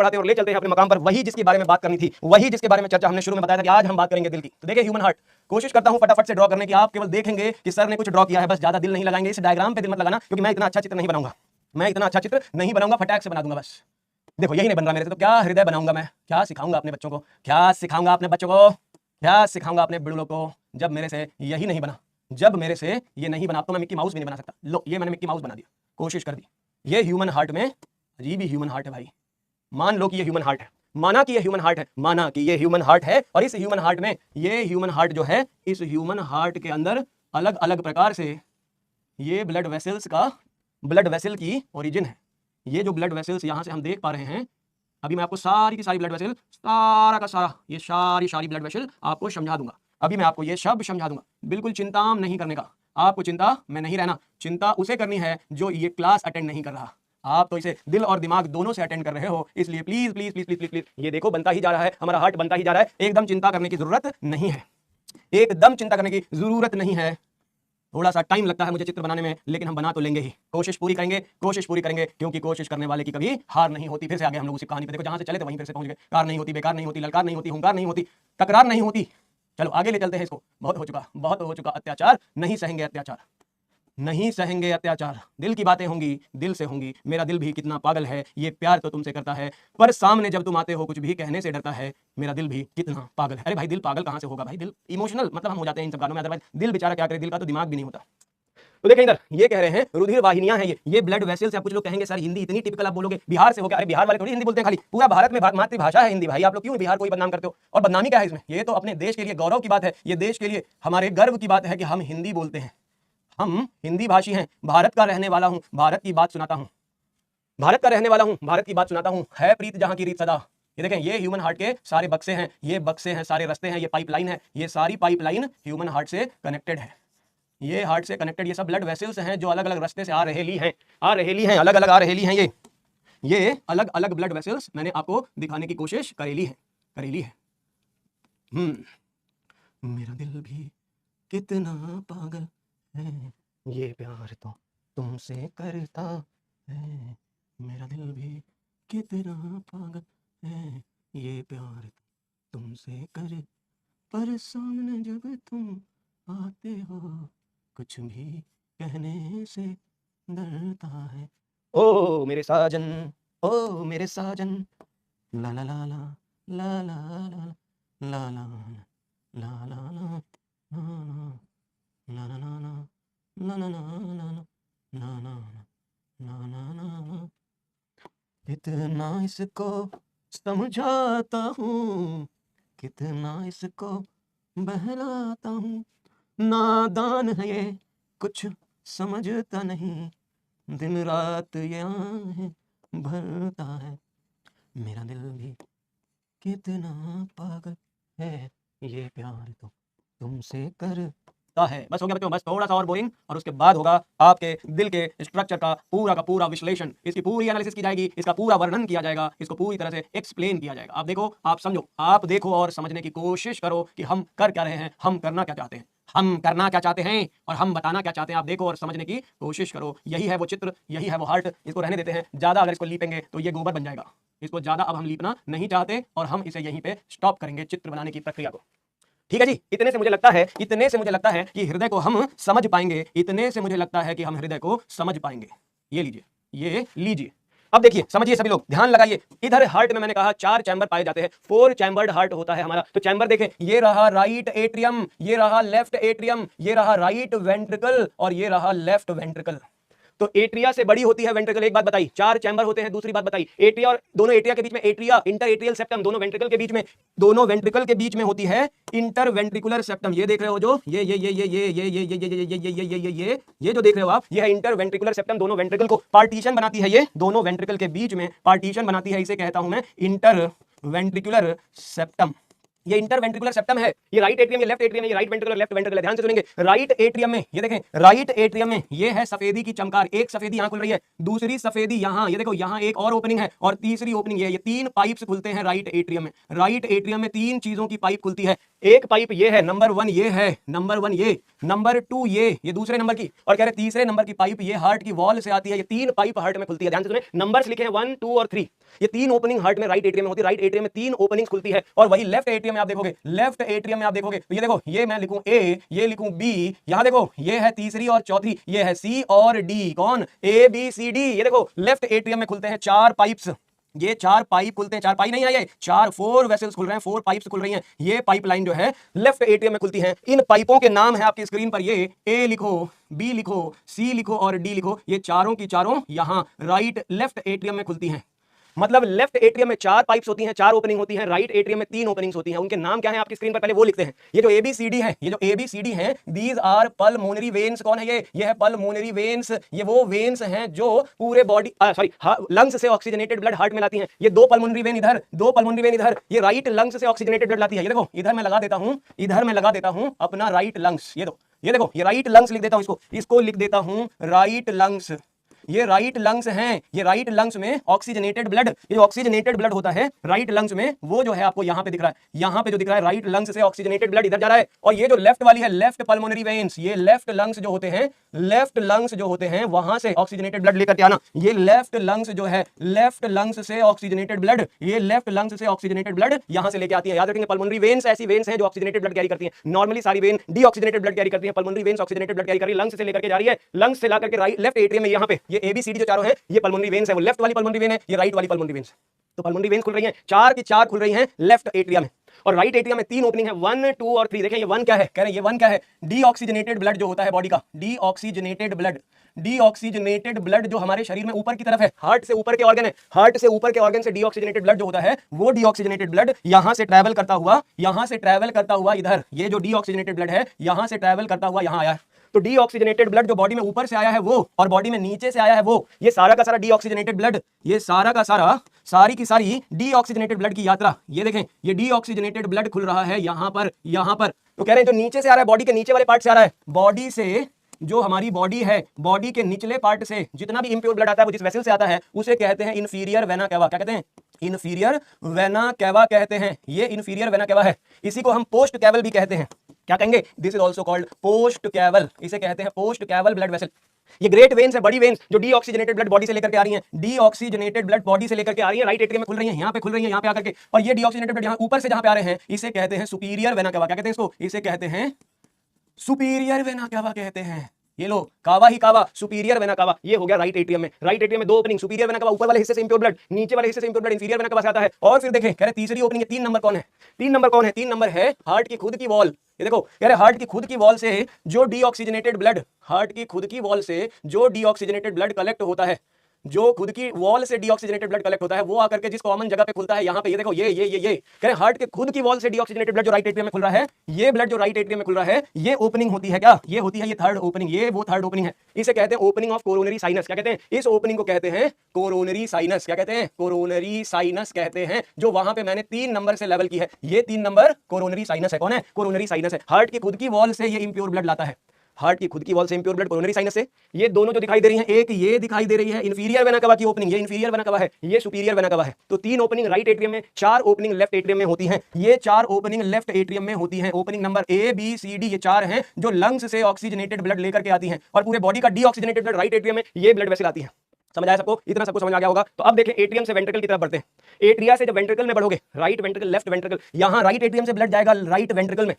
हैं और ले चलते हैं अपने मकाम पर। वही जिसके बारे में बात करनी थी, वही जिसके बारे में चर्चा हमने शुरू में बताया था कि आज हम बात करेंगे दिल की। तो देखिए ह्यूमन हार्ट, कोशिश करता हूं फटाफट से ड्रॉ करने की। आप केवल देखेंगे कि सर ने कुछ ड्रॉ किया है, बस ज्यादा दिल नहीं लगाएंगे। इस डायग्राम पे दिल मत लगाना, क्योंकि मैं इतना अच्छा चित्र नहीं बनाऊंगा, फटाक से बना दूंगा बस। देखो यही नहीं बन रहा मेरे से, तो क्या हृदय बनाऊंगा मैं? क्या सिखाऊंगा अपने बच्चों को? क्या सिखाऊंगा अपने बिड़ुलों को? जब मेरे से यही नहीं बना, अब तो मैं मिक्की माउस भी नहीं बना सकता। लो, ये मैंने मिक्की माउस बना दिया, कोशिश कर दी। ये ह्यूमन हार्ट में अजीब ही ह्यूमन हार्ट है भाई। मान लो कि ये ह्यूमन हार्ट है, माना कि ये ह्यूमन हार्ट है, और इस ह्यूमन हार्ट में, ये ह्यूमन हार्ट जो है, इस ह्यूमन हार्ट के अंदर अलग अलग प्रकार से ये ब्लड वेसल की ओरिजिन है। ये जो ब्लड वेसल्स यहां से हम देख पा रहे हैं, अभी मैं आपको सारी की सारी ब्लड वेसल, सारा का सारा, ये सारी ब्लड वेसल आपको समझा दूंगा। अभी मैं आपको ये शब्द समझा दूंगा, बिल्कुल चिंता नहीं करने का। आपको चिंता में नहीं रहना, चिंता उसे करनी है जो ये क्लास अटेंड नहीं कर रहा। आप तो इसे दिल और दिमाग दोनों से अटेंड कर रहे हो, इसलिए please please please please please, ये देखो बनता ही जा रहा है, हमारा हार्ट बनता ही जा रहा है। एकदम चिंता करने की जरूरत नहीं है, थोड़ा सा टाइम लगता है मुझे चित्र बनाने में, लेकिन हम बना तो लेंगे ही। कोशिश पूरी करेंगे, क्योंकि कोशिश करने वाले की कभी हार नहीं होती। फिर से आगे हम लोग उसी कहानी पे, देखो जहां से चले थे वहीं फिर से पहुंच गए। कार नहीं होती, बेकार नहीं होती, ललकार नहीं होती, हुंकार नहीं होती, तकरार नहीं होती। चलो आगे ले चलते हैं इसको। बहुत हो चुका अत्याचार, नहीं सहेंगे अत्याचार। दिल की बातें होंगी, दिल से होंगी। मेरा दिल भी कितना पागल है, ये प्यार तो तुमसे करता है, पर सामने जब तुम आते हो कुछ भी कहने से डरता है। मेरा दिल भी कितना पागल है। अरे भाई दिल पागल कहां से होगा भाई? दिल इमोशनल मतलब हम हो जाते हैं इन सब गानों में, अदरवाइज दिल बेचारा क्या करे, दिल का तो दिमाग भी नहीं होता। तो देखें इधर, ये कह रहे हैं रुधिर वाहिनियां हैं ये ब्लड वेसल्स हैं। कुछ लोग कहेंगे सर हिंदी इतनी टिपिकल आप बोलोगे, बिहार से हो क्या? अरे बिहार वाले थोड़ी हिंदी बोलते हैं, खाली पूरा भारत में मातृभाषा है हिंदी भाई। आप लोग क्यों बिहार को ही बदनाम करते हो? और बदनामी क्या है इसमें? ये तो अपने देश के लिए गौरव की बात है, ये देश के लिए हमारे गर्व की बात है कि हम हिंदी बोलते हैं, हम हिंदी भाषी हैं। भारत का रहने वाला हूं, भारत की बात सुनाता हूं, है प्रीत जहां की रीत सदा। ये देखें, ये ह्यूमन हार्ट के सारे बक्से हैं, सारे रास्ते हैं, ये पाइपलाइन है, ये सारी पाइपलाइन ह्यूमन हार्ट से कनेक्टेड है। ये हार्ट से कनेक्टेड ये सब ब्लड वेसल्स हैं जो अलग अलग रास्ते से आ रहेली हैं, अलग अलग आ रहेली हैं। ये अलग अलग ब्लड वेसल्स मैंने आपको दिखाने की कोशिश करेली है। मेरा दिल भी कितना पागल है, ये प्यार तो तुमसे करता है। मेरा दिल भी कितना पागल है, ये प्यार तो तुमसे कर, पर सामने जब तुम आते हो कुछ भी कहने से डरता है। ओ मेरे साजन, ला ला ला ला ला ला ला ला ला ला ला ला ला कितना इसको समझाता हूँ, कितना इसको बहलाता हूँ, नादान है ये कुछ समझता नहीं, दिन रात ये आहें भरता है। मेरा दिल भी कितना पागल है, ये प्यार तो तुमसे करता है। बस हो गया बच्चों, बस थोड़ा सा और बोरिंग, और उसके बाद होगा आपके दिल के स्ट्रक्चर का पूरा विश्लेषण, इसकी पूरी एनालिसिस की जाएगी, इसका पूरा वर्णन किया जाएगा, इसको पूरी तरह से एक्सप्लेन किया जाएगा। आप देखो, आप समझो, आप देखो और समझने की कोशिश करो कि हम कर क्या रहे हैं, हम करना क्या चाहते हैं, हम करना क्या चाहते हैं और हम बताना क्या चाहते हैं। आप देखो और समझने की कोशिश करो। यही है वो चित्र, यही है वो हार्ट। इसको रहने देते हैं, ज्यादा अगर इसको लीपेंगे तो ये गोबर बन जाएगा। इसको ज्यादा अब हम लीपना नहीं चाहते और हम इसे यहीं पे स्टॉप करेंगे, चित्र बनाने की प्रक्रिया को। ठीक है जी, इतने से मुझे लगता है कि हृदय को हम समझ पाएंगे, इतने से मुझे लगता है कि हम हृदय को समझ पाएंगे। ये लीजिए, ये लीजिए। अब देखिए, समझिए सभी लोग, ध्यान लगाइए। इधर हार्ट में मैंने कहा 4 चैम्बर पाए जाते हैं, 4 चैम्बर्ड हार्ट होता है हमारा। तो चैम्बर देखें, ये रहा राइट एट्रियम, ये रहा लेफ्ट एट्रियम, ये रहा राइट वेंट्रिकल और ये रहा लेफ्ट वेंट्रिकल। तो एट्रिया से बड़ी होती है वेंट्रिकल। एक बात बताई, 4 चैम्बर होते हैं। दूसरी बात बताई, एट्रिया और दोनों एट्रिया के बीच में एट्रिया, इंटर एट्रियल सेप्टम, दोनों वेंट्रिकल के बीच में, दोनों वेंट्रिकल के बीच में होती है इंटर वेंट्रिकुलर सेप्टम। ये देख रहे हो जो ये जो देख रहे हो आप, ये है इंटर वेंट्रिकुलर सेप्टम। दोनों वेंट्रिकल को पार्टीशन बनाती है, ये दोनों वेंट्रिकल के बीच में पार्टीशन बनाती है, इसे कहता हूं मैं इंटर वेंट्रिकुलर सेप्टम। ये इंटरवेंट्रिकुलर सेप्टम है, ये राइट एट्रियम, ये लेफ्ट एट्रियम, ये राइट वेंट्रिकल, लेफ्ट वेंट्रिकल। ध्यान से सुनेंगे, राइट एट्रियम में ये देखें, राइट एट्रियम में ये है सफेदी की चमकार। एक सफेदी यहां खुल रही है, दूसरी सफेदी यहां, ये देखो यहां एक और ओपनिंग है और तीसरी ओपनिंग ये 3 पाइप्स खुलते हैं राइट एट्रियम में। राइट एट्रियम में 3 चीजों की पाइप खुलती है। एक पाइप ये है, नंबर 1 ये है, नंबर 1 ये, नंबर 2 ये दूसरे नंबर की, और कह रहे तीसरे नंबर की पाइप ये हार्ट की वॉल से आती है। ये 3 पाइप हार्ट में खुलती है। ध्यान से सुने, नंबर्स लिखे हैं 1, 2 और 3। ये 3 ओपनिंग हार्ट में राइट एट्रियम में होती है। राइट एट्रियम में 3 ओपनिंग्स खुलती है। और वही लेफ्ट एट्रियम में आप देखोगे, लेफ्ट एट्रियम में आप देखोगे तो ये देखो, ये मैं लिखूं ए, ये लिखूं बी, यहां देखो ये है तीसरी और चौथी, ये है सी और डी। कौन? A B C D. ये देखो लेफ्ट एट्रियम में खुलते हैं 4 पाइप्स। ये 4 पाइप खुलते हैं, 4 पाइप नहीं है, ये 4 वेसल्स खुल रहे हैं, 4 पाइप्स खुल रही हैं। ये पाइपलाइन जो है लेफ्ट एट्रियम में खुलती है। इन पाइपों के नाम है आपकी स्क्रीन पर, ये ए लिखो, बी लिखो, सी लिखो और डी लिखो। ये चारों की चारों यहां राइट लेफ्ट एट्रियम में खुलती हैं। मतलब लेफ्ट एट्रियम में 4 पाइप्स होती हैं, 4 ओपनिंग होती हैं। राइट एट्रियम में 3 ओपनिंग्स होती हैं। उनके नाम क्या है आपकी स्क्रीन पर, पहले वो लिखते हैं। ये जो एबीसीडी है, ये जो एबीसीडी है, दीज आर पल्मोनरी वेन्स। कौन है ये है पल्मोनरी वेन्स। ये वो वेन्स हैं जो पूरे बॉडी लंग्स से ऑक्सीजनेटेड ब्लड हार्ट में लाती हैं। ये 2 पल्मोनरी वेन इधर, 2 पल्मोनरी वेन इधर, ये राइट लंग्स से ऑक्सीजनेटेड ब्लड लाती है। ये देखो इधर मैं लगा देता हूं अपना राइट लंग्स। ये देखो ये राइट लंग्स लिख देता हूं, इसको लिख देता हूं राइट लंग्स। ये राइट लंग्स हैं। ये राइट लंग्स में ऑक्सीजनेटेड ब्लड, ये ऑक्सीजनेटेड ब्लड होता है राइट लंग्स में, वो जो है आपको यहां पे दिख रहा है, यहां पे जो दिख रहा है राइट लंग्स से ऑक्सीजनेटेड ब्लड इधर जा रहा है। और ये जो लेफ्ट वाली है, लेफ्ट पल्मोनरी वेन्स, ये लेफ्ट लंग्स जो होते हैं, लेफ्ट लंग्स जो होते हैं वहां से ऑक्सीजनेटेड ब्लड लेकर के आना। ये लेफ्ट लंग्स जो है, लेफ्ट लंग्स से ऑक्सीजनेटेड ब्लड, ये लेफ्ट लंग्स से ऑक्सीजनेटेड ब्लड यहां से लेके आती है। याद रखेंगे, पल्मोनरी वेन्स ऐसी वेन्स हैं जो ऑक्सीजनेटेड ब्लड कैरी करती हैं। नॉर्मली सारी वेन डीऑक्सीजनेटेड ब्लड कैरी करती हैं, pulmonary veins oxygenated blood carry कर रही है, लंग्स से लेकर के जा रही है, लंग्स से ला करके राइट लेफ्ट एट्रियम में यहां पे ये एबीसीडी जो चारों है, ये पल्मोनरी वेन्स है। वो लेफ्ट वाली पल्मोनरी वेन है, ये राइट वाली पल्मोनरी वेन्स। तो पल्मोनरी वेन्स खुल रही हैं, 4 की 4 खुल रही हैं लेफ्ट एट्रियम में। और राइट एट्रियम में 3 ओपनिंग है, 1, 2 और 3। देखें ये 1 क्या है, कह रहे हैं ये 1 क्या है, डीऑक्सीजनेटेड ब्लड जो होता है बॉडी का, डीऑक्सीजनेटेड ब्लड। डीऑक्सीजनेटेड ब्लड जो हमारे शरीर में ऊपर की तरफ है, हार्ट से ऊपर के ऑर्गन है, हार्ट से ऊपर के ऑर्गन से डीऑक्सीजनेटेड ब्लड जो होता है, वो डीऑक्सीजनेटेड ब्लड यहां से ट्रैवल करता हुआ इधर, ये जो डीऑक्सीजनेटेड ब्लड है यहां से ट्रैवल करता हुआ यहां आया। तो डीऑक्सीजनेटेड ब्लड जो बॉडी में ऊपर से आया है वो, और बॉडी में नीचे से आया है वो, ये सारा का सारा डीऑक्सीजनेटेड ब्लड, ये सारा का सारा, सारी की सारी डीऑक्सीजनेटेड ब्लड की यात्रा। ये देखें, ये डीऑक्सीजनेटेड ब्लड खुल रहा है यहां पर। तो कह रहे हैं जो नीचे से आ रहा है, बॉडी के नीचे वाले पार्ट से आ रहा है, बॉडी से, जो हमारी बॉडी है, बॉडी के निचले पार्ट से जितना भी इंप्योर ब्लड आता है वो जिस वेसल से आता है उसे कहते हैं इंफीरियर वेना कैवा। क्या कहते हैं? इंफीरियर वेना कैवा कहते हैं। ये इंफीरियर वेना कैवा है। इसी को हम पोस्ट कैवल भी कहते हैं। क्या कहेंगे? This is also called post caval. इसे कहते हैं पोस्ट कैवल ब्लड वेसल। ये ग्रेट वेन्स है, बड़ी वेन्स जो डीऑक्सीजनेटेड ब्लड बॉडी से लेकर के आ रही हैं, डीऑक्सीजनेटेड ब्लड बॉडी से लेकर के आ रही है, राइट एट्रियम में खुल रही है, यहाँ पे खुल रही है, यहाँ पे आकर के, और ये डीऑक्सीजनेटेड ब्लड यहाँ ऊपर से जहाँ पे आ रहे हैं इसे कहते हैं सुपीरियर वेना कैवा। क्या कहते हैं इसको? इसे कहते हैं सुपीरियर वेना कैवा कहते हैं। ये लो, कावा ही कावा, सुपीरियर वेना कावा। ये हो गया राइट एट्रियम में। राइट एट्रियम में 2 ओपनिंग, सुपीरियर वेना कावा ऊपर वाले हिस्से से इंप्योर ब्लड, नीचे वाले हिस्से से impure blood inferior vena cava से आता है। और फिर देखें, कह रहे तीसरी ओपनिंग है, 3 नंबर कौन है? 3 नंबर कौन है? 3 नंबर है हार्ट की खुद की वॉल। ये देखो, कह रहे हार्ट की खुद की वॉल से जो डीऑक्सीजनेटेड ब्लड, हार्ट की खुद की वॉल से जो डीऑक्सीजनेटेड ब्लड कलेक्ट होता है, जो खुद की वॉल से डीऑक्सीजनेटेड ब्लड कलेक्ट होता है वो आकर के जिस कॉमन जगह पे खुलता है, यहाँ पे ये देखो ये कह रहे हार्ट के खुद की वॉल से डीऑक्सीजनेटेड ब्लड जो राइट एट्रियम में खुल रहा है, ये ब्लड जो राइट एट्रियम में खुल रहा है, ये ओपनिंग होती है क्या, ये होती है ये थर्ड ओपनिंग, ये वो थर्ड ओपनिंग है, इसे कहते हैं ओपनिंग ऑफ कोरोनरी साइनस। क्या कहते हैं इस ओपनिंग को, कहते हैं कोरोनरी साइनस। क्या कहते हैं कोरोनरी साइनस कहते हैं, जो वहां पे मैंने 3 नंबर से लेवल की है, ये 3 नंबर कोरोनरी साइनस है। कौन है कोरोनरी साइनस है, हार्ट की खुद की वॉल से ये इंप्योर ब्लड लाता है, हार्ट की खुद की वॉल से इंप्योर ब्लड कोरोनरी साइनस से। ये दोनों जो दिखाई दे रही हैं, एक ये दिखाई दे रही है इंफीरियर वेना कवा की ओपनिंग, ये इंफीरियर वेना कवा है, ये सुपीरियर वेना कवा है। तो 3 ओपनिंग राइट एट्रियम में, 4 ओपनिंग लेफ्ट एट्रियम में होती हैं, ये 4 ओपनिंग लेफ्ट एट्रियम में होती हैं। Opening number A B C D, ये 4 हैं जो लंग्स से ऑक्सीजनेटेड ब्लड लेकर के आती हैं, और पूरे बॉडी का डीऑक्सीजनेटेड ब्लड राइट एट्रियम में ये ब्लड वेसल आती है। समझ आया सबको, इतना सबको समझ आ गया होगा। तो अब देखें एट्रियम से वेंट्रिकल की तरफ बढ़ते हैं। एट्रिया से जब वेंट्रिकल में बढ़ोगे, राइट वेंट्रिकल लेफ्ट वेंट्रिकल, यहां राइट एट्रियम से ब्लड जाएगा राइट वेंट्रिकल में,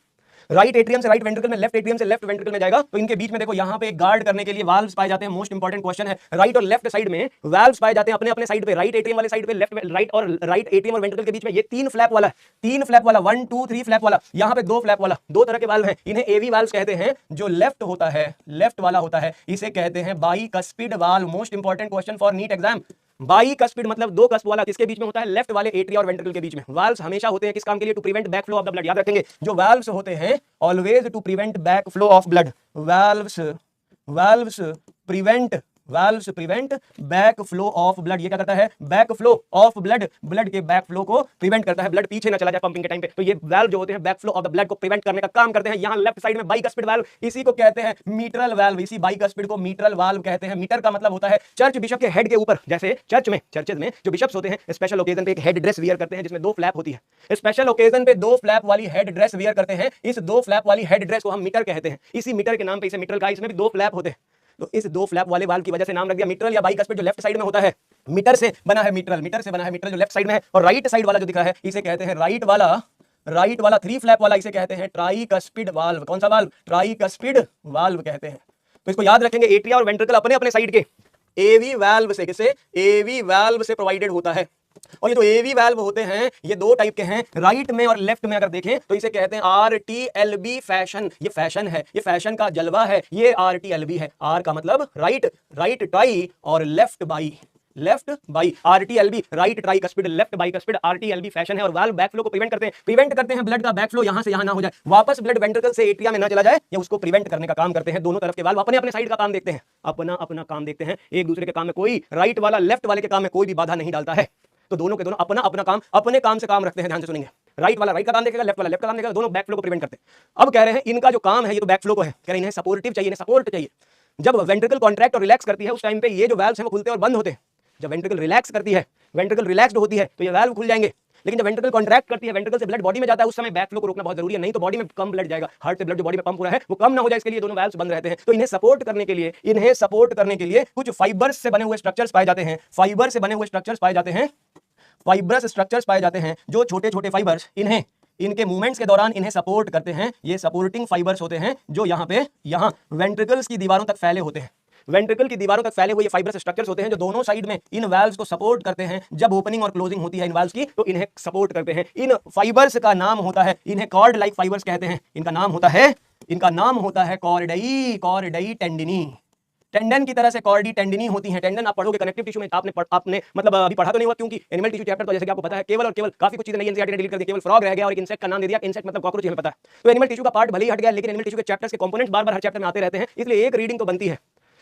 राइट एट्रियम से राइट वेंट्रिकल में, लेफ्ट एट्रियम से लेफ्ट वेंट्रिकल में जाएगा। तो इनके बीच में देखो यहाँ पे एक गार्ड करने के लिए वाल्व्स पाए जाते हैं। मोस्ट इंपॉर्टेंट क्वेश्चन है, राइट और लेफ्ट साइड में वाल्व्स पाए जाते हैं अपने अपने साइड पे, राइट एट्रियम वाले साइड पे, लेफ्ट राइट और राइट एट्रियम और वेंट्रिकल के बीच में ये 3 फ्लैप वाला, 3 फ्लैप वाला, 1 2 3 फ्लैप वाला, यहाँ पे 2 फ्लैप वाला, 2 तरह के वाल्व हैं। इन्हें एवी वाल्व्स कहते हैं। जो लेफ्ट होता है, लेफ्ट वाला होता है, इसे कहते हैं bicuspid valve. Most important question for NEET exam, bicuspid मतलब 2 कस्प वाला, किसके बीच में होता है, लेफ्ट वाले एट्रिया और वेंट्रिकल के बीच में। वाल्व्स हमेशा होते हैं किस काम के लिए, to prevent back flow of the blood. याद रखेंगे जो वाल्व्स होते हैं always to prevent back flow of blood. Valves prevent back flow of blood. ये क्या करता है, back flow of blood, blood के बैक फ्लो को प्रिवेंट करता है, ब्लड पीछे ना चला जाए पंपिंग के टाइम पे। तो ये वाल्व जो होते हैं back flow of the blood को प्रिवेंट करने का काम करते हैं। यहाँ लेफ्ट साइड में बाइकस्पिड वाल्व, इसी को कहते हैं मीटरल वाल्व, इसी बाइकस्पिड को मीटरल वाल्व कहते हैं। मीटर का मतलब होता है चर्च बिशप के हेड के ऊपर, जैसे चर्चेज में जो बिशप्स होते हैं स्पेशल ओकेजन पे एक हेड ड्रेस वियर करते हैं जिसमें 2 फ्लैप होती है। स्पेशल ओकेजन पे 2 फ्लैप वाली हेड ड्रेस वियर करते हैं। इस 2 फ्लैप वाली हेड ड्रेस को हम मीटर कहते हैं। इसी मीटर के नाम पे इसे मीटरल का, इसमें भी 2 फ्लैप होते हैं। तो इस 2 फ्लैप वाले वाल्व की वजह से नाम रख दिया मीटरल या बाइकस्पिड। जो लेफ्ट साइड में होता है मीटर से बना है, मीटर से बना है, मीटरल जो लेफ्ट साइड में है। और राइट साइड वाला जो दिख रहा है इसे कहते हैं राइट वाला 3 फ्लैप वाला, इसे कहते हैं ट्राइकस्पिड वाल्व। कौन सा वाल्व, ट्राइकस्पिड वाल्व कहते हैं। तो इसको याद रखेंगे, एट्रिया और वेंट्रिकल अपने अपने साइड के एवी वाल्व से, किससे, एवी वाल्व से प्रोवाइडेड होता है। और ये जो एवी वाल्व होते हैं ये 2 टाइप के हैं, राइट में और लेफ्ट में अगर देखें तो इसे कहते हैं RTLB फैशन। ये फैशन है, ये फैशन का जलवा है, ये RTLB है। R का मतलब राइट ट्राई और left by, RTLB right tricuspid, left bicuspid, RTLB fashion है। और वाल्व बैक फ्लो को प्रिवेंट करते हैं ब्लड का बैक फ्लो यहां से यहां ना हो जाए, वापस ब्लड वेंट्रिकल से एट्रिया में ना चला जाए, या उसको प्रिवेंट करने का काम करते हैं। दोनों तरफ के वाल्व अपने अपने साइड का काम देखते हैं, अपना अपना काम देखते हैं, एक दूसरे के काम में कोई राइट वाला लेफ्ट वाले के काम में कोई भी बाधा नहीं डालता है। तो दोनों के दोनों अपना अपना काम, अपने काम से काम रखते हैं। ध्यान से सुनेंगे, राइट वाला राइट का काम देखेगा, लेफ्ट वाला लेफ्ट का काम देखेगा, दोनों बैक फ्लो को प्रिवेंट करते हैं। अब कह रहे हैं इनका जो काम है ये तो बैक फ्लो को है, कह रहे हैं इन्हें सपोर्टिव चाहिए, इन्हें सपोर्ट चाहिए। जब वेंट्रिकल कॉन्ट्रैक्ट और रिलैक्स करती है उस टाइम पे ये जो वाल्व्स हैं वो खुलते और बंद होते हैं। जब वेंट्रिकल रिलैक्स करती है, वेंट्रिकल रिलैक्स्ड होती है तो ये वाल्व खुल जाएंगे। लेकिन जब वेंट्रिकल कॉन्ट्रैक्ट करती है, वेंट्रिकल से ब्लड बॉडी में जाता है, उस समय बैक फ्लो को रोकना बहुत जरूरी है, नहीं तो बॉडी में कम ब्लड जाएगा, हार्ट से ब्लड जो बॉडी में पंप हो रहा है वो कम ना हो जाए, इसके लिए दोनों वाल्व्स बंद रहते हैं। तो इन्हें सपोर्ट करने के लिए कुछ फाइबर्स से बने हुए स्ट्रक्चर्स पाए जाते हैं, फाइबर्स स्ट्रक्चर्स पाए जाते हैं जो छोटे छोटे फाइबर्स इनके मूवमेंट्स के दौरान इन्हें सपोर्ट करते हैं। ये सपोर्टिंग फाइबर्स होते हैं जो यहाँ वेंट्रिकल्स की दीवारों तक फैले होते हैं। वेंट्रिकल की दीवारों तक फैले हुए ये फाइबर्स स्ट्रक्चर्स होते हैं जो दोनों साइड में इन वाल्व्स को सपोर्ट करते हैं। जब ओपनिंग और क्लोजिंग होती है इन वाल्व्स की तो इन्हें सपोर्ट करते हैं। इन फाइबर्स का नाम होता है, इन्हें कॉर्ड लाइक फाइबर्स कहते हैं। इनका नाम होता है कॉर्डई टेंडिनी। टेंडन की तरह से कॉर्डी टेंडिनी होती है। टेंडन आप पढ़ोगे कनेक्टिव टिश्यू में, आपने मतलब अभी पढ़ा तो नहीं हुआ क्योंकि एनिमल टिश्यू चैप्टर तो जैसे कि आपको पता है केवल और केवल काफी कुछ चीजें नहीं एनसीईआरटी ने डिलीट कर दी, केवल फ्रॉग रह गया और एक इंसेक्ट का नाम दे दिया। इंसेक्ट मतलब कॉकरोच, हमें पता है। तो एनिमल टिश्यू का पार्ट भले ही हट गया लेकिन एनिमल टिश्यू के चैप्टर्स के कंपोनेंट्स बार-बार हर चैप्टर में आते रहते हैं, इसलिए एक रीडिंग तो बनती है।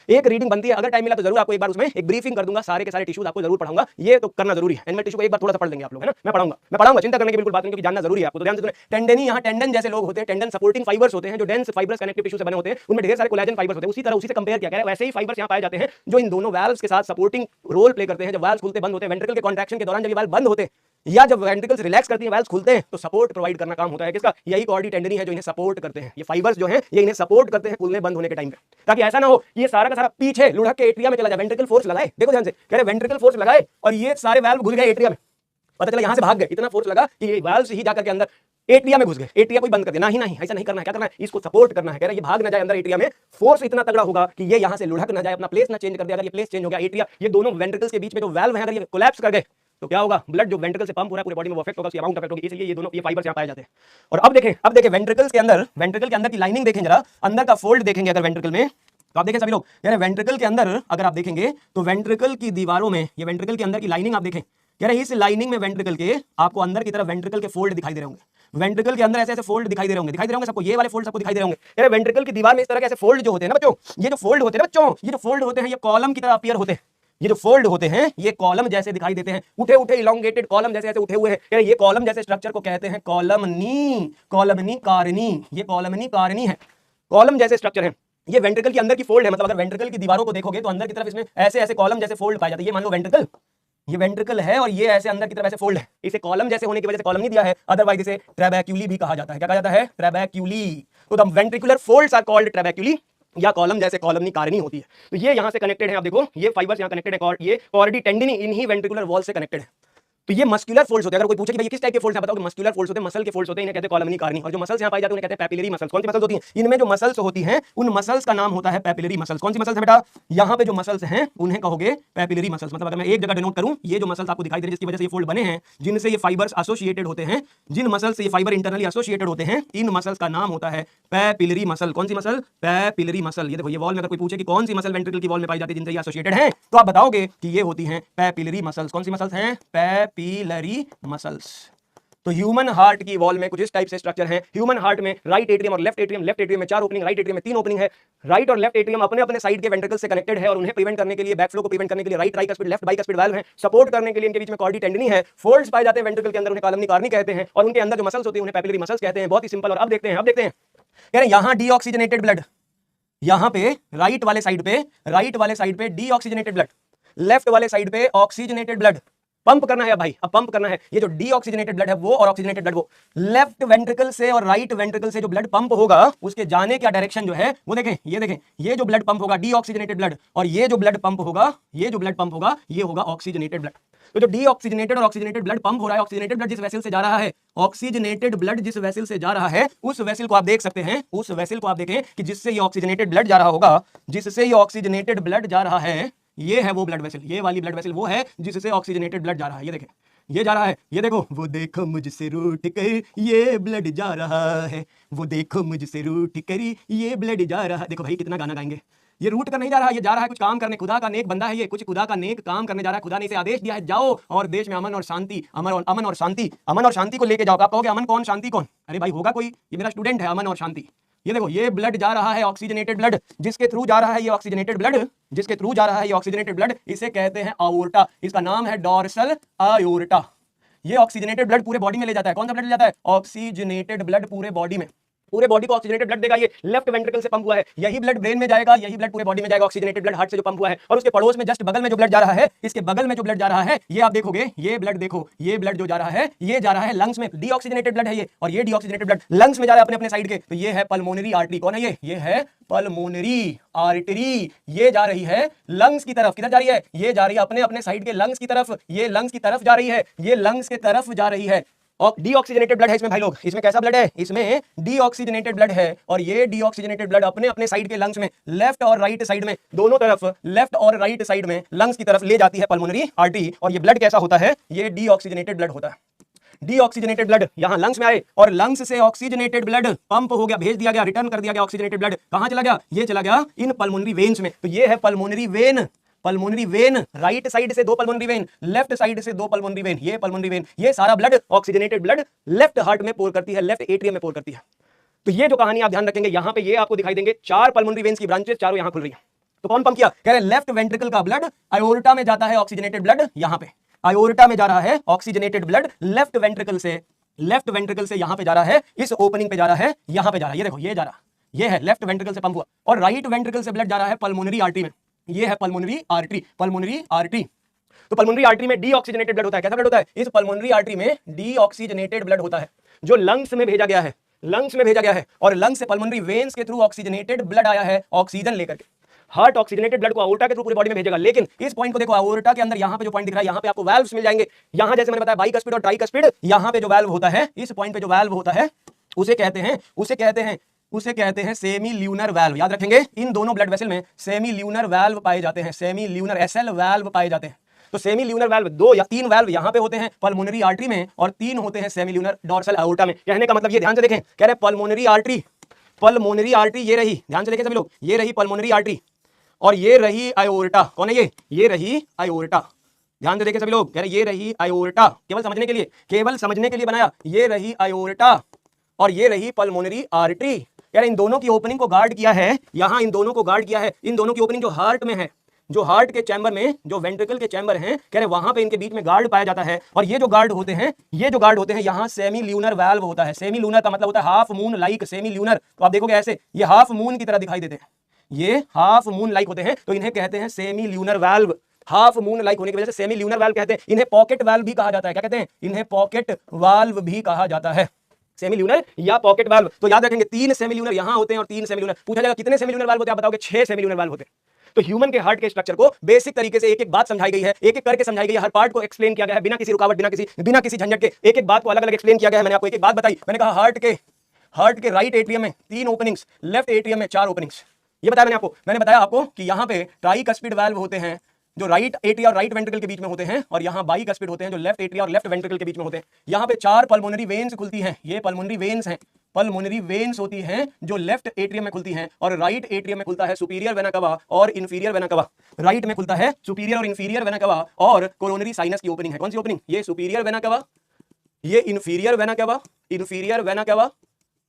अगर टाइम मिला तो जरूर आपको एक बार उसमें एक ब्रीफिंग कर दूंगा, सारे के सारे टिश्यूज आपको जरूर पढ़ाऊंगा, ये तो करना जरूरी है। एनिमल टिश्यू को एक बार थोड़ा सा पढ़ लेंगे आप लोग, है ना। मैं पढ़ाऊंगा, चिंता करने की बिल्कुल बात नहीं, क्योंकि जानना जरूरी है आपको। तो ध्यान से सुनिए, टेंडनी यहाँ टेंडन जैसे लोग होते हैं, टेंडन सपोर्टिंग फाइबर्स होते हैं जो डेंस फाइबर्स कनेक्टिव टिश्यू से बने होते हैं, उनमें ढेर सारे कोलेजन फाइबर्स होते हैं। उसी से कंपेयर किया गया है, वैसे ही फाइबर्स यहाँ पाए जाते हैं जो इन दोनों वाल्व्स के साथ सपोर्टिंग रोल प्ले करते हैं। जब वाल्व्स खुलते बंद होते हैं, वेंट्रिकल के कॉन्ट्रैक्शन के दौरान जब ये वाल्व बंद होते हैं या जब वेंट्रिकल्स रिलैक्स करती हैं, वाल्व्स खुलते हैं, तो सपोर्ट प्रोवाइड करना काम होता है किसका, यही कॉर्डी टेंडनी है जो इन्हें सपोर्ट करते हैं। ये फाइबर्स जो हैं ये इन्हें सपोर्ट करते हैं खुलने बंद होने के टाइम पे, ताकि ऐसा ना हो ये सारा का सारा पीछे लुढ़क के एट्रिया में चला जाए। वेंट्रिकल फोर्स लगाए, देखो ध्यान से, कह रहे वेंट्रिकल फोर्स लगाए और ये सारे वाल्व घुस गए एट्रिया में, पता चला यहां से भाग गए, इतना फोर्स लगा कि ये वाल्व्स ही जाकर के अंदर एट्रिया में घुस गए। एट्रिया कोई बंद कर दिया, नहीं, ऐसा नहीं करना है। क्या करना है, इसको सपोर्ट करना है। कह रहे ये भाग ना जाए अंदर एट्रिया में, फोर्स इतना तगड़ा होगा कि ये यहां से लुढ़क ना जाए, अपना प्लेस ना चेंज कर दे। अगर ये प्लेस चेंज हो गया एट्रिया, ये दोनों वेंट्रिकल्स के बीच में जो वाल्व है अगर ये कोलैप्स कर गए तो क्या होगा, ब्लड जो वेंट्रिकल से पंप हो रहा है पूरे बॉडी में वो अफेक्ट होगा, उसकी अमाउंट अफेक्ट होगी। इसलिए ये फाइबर्स यहां पाए जाते हैं। और अब देखें वेंट्रिकल के अंदर की लाइनिंग देखें जरा, अंदर का फोल्ड देखेंगे अगर वेंट्रिकल में तो आप देखें सभी लोग, यार वेंट्रिकल के अंदर अगर आप देखेंगे तो वेंट्रिकल की दीवारों में, ये वेंट्रिकल के अंदर की लाइनिंग आप देखें, यार इस लाइनिंग में वेंट्रिकल के आपको अंदर की तरफ वेंट्रिकल के फोल्ड दिखाई दे रहे होंगे, वेंट्रिकल के अंदर ऐसे ऐसे फोल्ड दिखाई दे रहे होंगे सबको, ये वाले फोल्ड सबको दिखाई दे रहे होंगे। यार वेंट्रिकल की दीवार में इस तरह के ऐसे फोल्ड जो होते हैं ना बच्चों, ये जो फोल्ड होते हैं ना बच्चों, ये जो फोल्ड होते हैं ये कॉलम की तरह अपीयर होते हैं, ये जो फोल्ड होते हैं ये कॉलम जैसे दिखाई देते हैं, उठे उठे इलोंगेटेड कॉलम जैसे ऐसे उठे हुए हैं। ये कॉलम जैसे स्ट्रक्चर को कहते हैं कॉलमनी, कॉलमनी कारनी, ये कॉलमनी कारनी है, कॉलम जैसे स्ट्रक्चर है। ये वेंट्रिकल की अंदर की फोल्ड है, मतलब अगर वेंट्रिकल की दीवारों को देखोगे तो अंदर की तरफ इसमें ऐसे ऐसे कॉलम जैसे फोल्ड पाए जाते हैं। ये मान लो वेंट्रिकल, ये वेंट्रिकल है और ये ऐसे अंदर की तरफ ऐसे फोल्ड है, इसे कॉलम जैसे होने की वजह से कॉलम नहीं दिया है, अदरवाइज इसे ट्रैबेक्यूली भी कहा जाता है। क्या कहा जाता है? ट्रैबेक्यूली। तो the ventricular folds are called trabeculae, या कॉलम जैसे कॉलमनी कारनी होती है। तो ये यहां से कनेक्टेड है, आप देखो ये फाइबर्स यहां कनेक्टेड है, ये कॉर्डी टेंडिनी इन्हीं वेंट्रिकुलर वॉल से कनेक्टेड है। तो ये मस्कुलर फोल्ड्स होते हैं। अगर कोई पूछे कि भाई किस टाइप के फोल्ड्स हैं, बताओ कि मस्कुलर फोल्ड्स होते हैं, मसल के फोल्ड्स होते हैं, इन्हें कहते हैं कॉलमनी कारनी। और जो मसल्स यहां पाई जाती है उन्हें कहते हैं पैपिलरी मसल्स। कौन सी मसल्स होती हैं? इनमें जो मसल्स होती हैं उन मसल्स का नाम होता है पैपिलरी मसल्स। कौन सी मसल्स है बेटा? यहां पे जो मसल्स हैं उन्हें कहोगे पैपिलरी मसल्स। मतलब अगर मैं एक जगह डिनोट करूं, ये जो मसल्स आपको दिखाई दे रही है जिसकी वजह से ये फोल्ड बने हैं, जिनसे ये फाइबर्स एसोसिएटेड होते हैं, जिन मसल से ये फाइबर इंटरनली एसोसिएटेड होते हैं, इन मसल्स का नाम होता है पैपिलरी मसल। कौन सी मसल? Papillary muscle. ये देखो, ये वॉल में अगर कोई पूछे कि कौन सी मसल वेंट्रिकल की वॉल में पाई जाती है जिनसे ये एसोसिएटेड है, तो आप बताओगे कि ये होती हैं पैपिलरी मसल्स। कौन सी मसल्स हैं? Papillary muscles. तो ह्यूमन हार्ट की वॉल में कुछ इस टाइप से स्ट्रक्चर है। ह्यूमन हार्ट में राइट एट्रियम और लेफ्ट एट्रियम, लेफ्ट एट्रियम में 4 ओपनिंग, राइट एट्रियम में 3 ओपनिंग है। राइट और लेफ्ट एट्रियम अपने अपने साइड के वेंट्रिकल से कनेक्टेड है और उन्हें प्रिवेंट करने के लिए, बैकफ्लो को प्रिवेंट करने के लिए right tricuspid, left bicuspid valve है। सपोर्ट करने के लिए इनके बीच में कॉर्डी टेंडिनी है। फोल्ड्स पाए जाते हैं वेंट्रिकल के अंदर, उन्हें कॉलमनी कारनी कहते हैं, और उनके अंदर जो मसल्स होती हैं उन्हें पैपिलरी मसल्स कहते हैं। बहुत ही सिंपल। और अब देखते हैं यार यहां डीऑक्सीजनेटेड ब्लड, यहां पे राइट वाले साइड पे डीऑक्सीजनेटेड ब्लड, लेफ्ट वाले साइड पे ऑक्सीजनेटेड ब्लड। पंप करना है भाई, अब पंप करना है। ये जो डीऑक्सीजनेटेड ब्लड है वो और ऑक्सीजनेटेड ब्लड वो, लेफ्ट वेंट्रिकल से और राइट वेंट्रिकल से जो ब्लड पंप होगा उसके जाने का डायरेक्शन जो है वो देखें, ये जो ब्लड पंप होगा डीऑक्सीजनेटेड ब्लड, और ये जो ब्लड पंप होगा ये होगा ऑक्सीजनेटेड ब्लड। तो जो डीऑक्सीजनेटेड और ऑक्सीजनेटेड ब्लड पंप हो रहा है, ऑक्सीजनेटेड ब्लड जिस वेसल से जा रहा है, ऑक्सीजनेटेड ब्लड जिस वेसल से जा रहा है, उस वेसल को आप देख सकते हैं, उस वेसल को आप देखें कि जिससे ये ऑक्सीजनेटेड ब्लड जा रहा होगा, जिससे ये ऑक्सीजनेटेड ब्लड जा रहा है, ये है वो ब्लड वेसल, ये वाली ब्लड वेसल वो है जिससे ऑक्सीजनेटेड ब्लड जा रहा है। ये देखें, ये जा रहा है, ये देखो, वो देखो मुझसे रूठ कर ये ब्लड जा रहा है, वो देखो मुझसे रूठ कर ये ब्लड जा रहा है। देखो भाई कितना गाना गाएंगे। ये रूट कर नहीं जा रहा है, ये जा रहा है कुछ काम करने, खुदा का नेक बंदा है, ये कुछ खुदा का नेक काम करने जा रहा है। खुदा ने इसे आदेश दिया है, जाओ और देश में अमन और शांति, अमन और शांति को लेके जाओ। आप कहोगे अमन कौन, शांति कौन? अरे भाई होगा कोई, ये मेरा स्टूडेंट है, अमन और शांति। ये देखो, ये ब्लड जा रहा है ऑक्सीजनेटेड ब्लड, जिसके थ्रू जा रहा है ये ऑक्सीजनेटेड ब्लड, जिसके थ्रू जा रहा है ये ऑक्सीजनेटेड ब्लड, इसे कहते हैं आयोर्टा। इसका नाम है डोर्सल आयोर्टा। ये ऑक्सीजनेटेड ब्लड पूरे बॉडी में ले जाता है। कौन सा ब्लड ले जाता है? ऑक्सीजनेटेड ब्लड पूरे बॉडी में, पूरे बॉडी को ऑक्सीजनेटेड ब्लड देगा। ये लेफ्ट वेंट्रिकल से पंप हुआ है, यही ब्लड ब्रेन में जाएगा, यही ब्लड पूरे बॉडी में जाएगा। ऑक्सीजनेटेड ब्लड हार्ट से जो पंप हुआ है, और उसके पड़ोस में जस्ट बगल में जो ब्लड जा रहा है, इसके बगल में जो ब्लड जा रहा है, ये आप देखोगे, ये ब्लड देखो, ये ब्लड जो जा रहा है, ये जा रहा है लंग्स में। डीऑक्सीजनेटेड ब्लड है ये, और ये डीऑक्सीजनेटेड ब्लड लंग्स में जा रहा है अपने अपने साइड के। तो ये है पल्मोनरी आर्टरी। कौन है ये है पल्मोनरी आर्टरी। ये जा रही है लंग्स की तरफ। किधर जा रही है? ये जा रही है अपने अपने साइड के लंग्स की तरफ, ये लंग्स की तरफ जा रही है, ये लंग्स की तरफ जा रही है। और डीऑक्सीजनेटेड ब्लड है इसमें भाई लोग। इसमें कैसा ब्लड है? इसमें डीऑक्सीजनेटेड ब्लड है, और ये डीऑक्सीजनेटेड ब्लड अपने अपने साइड के लंग्स में, लेफ्ट और राइट साइड में, दोनों तरफ, लेफ्ट और राइट साइड में लंग्स की तरफ ले जाती है पल्मोनरी आर्टरी। और ये ब्लड कैसा होता है? ये डीऑक्सीजनेटेड ब्लड होता है। डीऑक्सीजनेटेड ब्लड यहां लंग्स में आए, और लंग्स से ऑक्सीजनेटेड ब्लड पंप हो गया, भेज दिया गया, रिटर्न कर दिया गया। ऑक्सीजनेटेड ब्लड कहां चला गया? ये चला गया इन पल्मोनरी वेन्स में। तो ये है pulmonary vein. Pulmonary vein, right side से 2 पल्मोनरी वेन, लेफ्ट साइड से 2 पल्मोनरी वेन, ये पल्मोनरी वेन। ये सारा blood, oxygenated blood left heart में पोर करती है, लेफ्ट एट्रियम में पोर करती है। तो ये जो कहानी आप ध्यान रखेंगे, यहां पे ये आपको दिखाई देंगे 4 पल्मोनरी वेन्स की ब्रांचेस, चारों यहां खुल रही है। तो कौन पंप किया? कह रहे लेफ्ट वेंट्रिकल का ब्लड आयोर्टा में जाता है, ऑक्सीजनेटेड ब्लड यहां पे आयोर्टा में जा रहा है, ऑक्सीजनेटेड ब्लड लेफ्ट वेंट्रिकल से यहां पे जा रहा है, इस ओपनिंग पे जा रहा है, यहां पे जा रहा है। ये देखो, ये जा रहा, ये है लेफ्ट वेंट्रिकल से पंप हुआ, और राइट वेंट्रिकल से ब्लड जा रहा है पल्मोनरी आर्टरी में। ये है पल्मोनरी आर्टरी, पल्मोनरी आर्टरी। तो पल्मोनरी आर्टरी में डीऑक्सीजनेटेड ब्लड होता है। कैसा ब्लड होता है? इस पल्मोनरी आर्टरी में डीऑक्सीजनेटेड ब्लड होता है, जो लंग्स में भेजा गया है, लंग्स में भेजा गया है, और लंग्स से पल्मोनरी वेन्स के थ्रू ऑक्सीजनेटेड ब्लड आया है, ऑक्सीजन लेकर के। हार्ट ऑक्सीजनेटेड ब्लड को आयोर्टा के थ्रू पूरी बॉडी में भेजेगा, लेकिन इस पॉइंट को देखो, आयोर्टा के अंदर यहां पे जो पॉइंट दिख रहा है, यहां पे आपको वाल्व्स मिल जाएंगे। यहां जैसे मैंने बताया बाइकस्पिड और ट्राइकस्पिड, यहां पे जो वाल्व होता है, इस पॉइंट पे जो वाल्व होता है, उसे कहते हैं सेमी ल्यूनर वाल्व। याद रखेंगे, इन दोनों ब्लड वेसल में सेमी ल्यूनर वाल्व पाए जाते हैं, सेमी ल्यूनर एसएल वाल्व पाए जाते हैं। तो सेमी ल्यूनर वाल्व 2 या 3 वाल्व यहां पे होते हैं पल्मोनरी आर्टरी में, और 3 होते हैं सेमी ल्यूनर डोर्सल आयोर्टा में। कहने का मतलब ये ध्यान से देखें, कह रहे पल्मोनरी आर्टरी, पल्मोनरी आर्टरी, ये रही, ध्यान से देखें सभी लोग, ये रही पल्मोनरी आर्टरी और ये रही आयोर्टा। कौन है ये रही आयोर्टा। ध्यान से देखें सभी लोग, कह रहे ये रही आयोर्टा, केवल समझने के लिए, केवल समझने के लिए बनाया। ये रही आयोर्टा और ये रही पल्मोनरी आर्टरी। यार इन दोनों की ओपनिंग को गार्ड किया है, यहां इन दोनों को गार्ड किया है। इन दोनों की ओपनिंग जो हार्ट में है, जो हार्ट के चैम्बर में, जो वेंट्रिकल के चैम्बर हैं, कह रहे वहां पे इनके बीच में गार्ड पाया जाता है। और ये जो गार्ड होते हैं, ये जो गार्ड होते हैं, यहाँ सेमी ल्यूनर वाल्व होता है। सेमी ल्यूनर का मतलब होता है half moon like, semi lunar. तो आप देखोगे ऐसे, ये हाफ मून की तरह दिखाई देते हैं, ये हाफ मून लाइक होते हैं, तो इन्हें कहते हैं semi lunar valve. Half moon like होने की वजह से सेमी ल्यूनर वाल्व कहते हैं। इन्हें पॉकेट वाल्व भी कहा जाता है। क्या कहते हैं? इन्हें पॉकेट वाल्व भी कहा जाता है, सेमी ल्यूनर या पॉकेट वाल्व। तो याद रखेंगे 3 सेमी ल्यूनर यहां होते हैं और 3 सेमी ल्यूनर। पूछा जाएगा कितने सेमी ल्यूनर वाल्व होते हैं, आप बताओगे 6 सेमी ल्यूनर वाल्व होते हैं। तो ह्यूमन के हार्ट के स्ट्रक्चर को बेसिक तरीके से एक एक बात समझाई गई है, एक एक करके समझाई गई है, हर पार्ट को एक्सप्लेन किया गया है, बिना किसी रुकावट, बिना किसी झंझट के एक एक बात को अलग अलग एक्सप्लेन किया गया है। मैंने आपको एक एक बात बताई। मैंने कहा हार्ट के राइट एट्रियम में 3 ओपनिंग्स, लेफ्ट एट्रियम में 4 ओपनिंग्स। ये बताया मैंने आपको। मैंने बताया आपको कि यहाँ पे ट्राइकस्पिड वाल्व होते हैं जो राइट एट्रिया और राइट वेंट्रिकल के बीच में होते हैं, और यहाँ बाइकस्पिड होते हैं जो लेफ्ट एट्रिया और लेफ्ट वेंट्रिकल के बीच में होते हैं। यहाँ पे 4 पल्मोनरी वेन्स खुलती हैं, ये पल्मोनरी वेन्स हैं, पल्मोनरी वेन्स होती हैं जो लेफ्ट एट्रियम में खुलती हैं, और राइट एट्रियम में खुलता है सुपीरियर वेना कवा और इंफीरियर वेना कवा। राइट में खुलता है सुपीरियर और इंफीरियर वेना कवा, और कोरोनरी साइनस की ओपनिंग है। कौन सी ओपनिंग? ये सुपीरियर वेना कवा, ये इंफीरियर वेना कवा, इंफीरियर वेना कवा,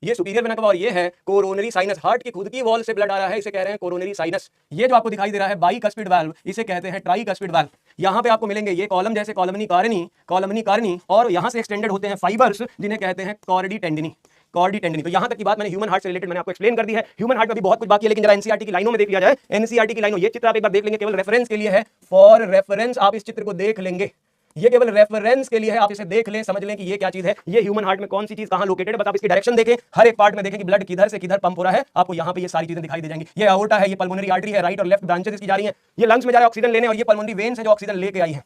ये सुपीरियर वेना कवा, और ये है कोरोनरी साइनस। हार्ट की खुद की वॉल से ब्लड आ रहा है, इसे कह रहे हैं कोरोनरी साइनस। ये जो आपको दिखाई दे रहा है बाइकस्पिड वाल्व, इसे कहते हैं ट्राइकस्पिड वाल्व। यहाँ पे आपको मिलेंगे ये कॉलम जैसे कॉलमनी कारनी, और यहाँ से एक्सटेंडेड होते हैं फाइबर्स जिन्हें कहते हैं कॉर्डी टेंडिनी। तो यहाँ तक की बात मैंने ह्यूमन हार्ट से रिलेटेड मैंने आपको एक्सप्लेन कर दी है। ह्यूमन हार्ट में भी बहुत कुछ बाकी है, लेकिन जरा एनसीईआरटी की लाइनों में देख लिया जाए। एनसीईआरटी की लाइनों, ये चित्र आप एक बार देख लेंगे, केवल रेफरेंस के लिए है, फॉर रेफरेंस आप इस चित्र को देख लेंगे। ये केवल रेफरेंस के लिए है, आप इसे देख लें, समझ लें कि ये क्या चीज है, ये ह्यूमन हार्ट में कौन सी चीज कहां लोकेटेड है। बस आप इसकी डायरेक्शन देखें, हर एक पार्ट में देखें कि ब्लड किधर से किधर पंप हो रहा है, आपको यहाँ पे ये सारी चीजें दिखाई दे जाएंगी। ये अओर्टा है, ये पल्मोनरी आर्टरी है, राइट और लेफ्ट ब्रांचेस इसकी जा रही हैं, ये लंग्स में जा रहा है ऑक्सीजन लेने, और ये पल्मोनरी वेन्स है जो ऑक्सीजन लेके आई है।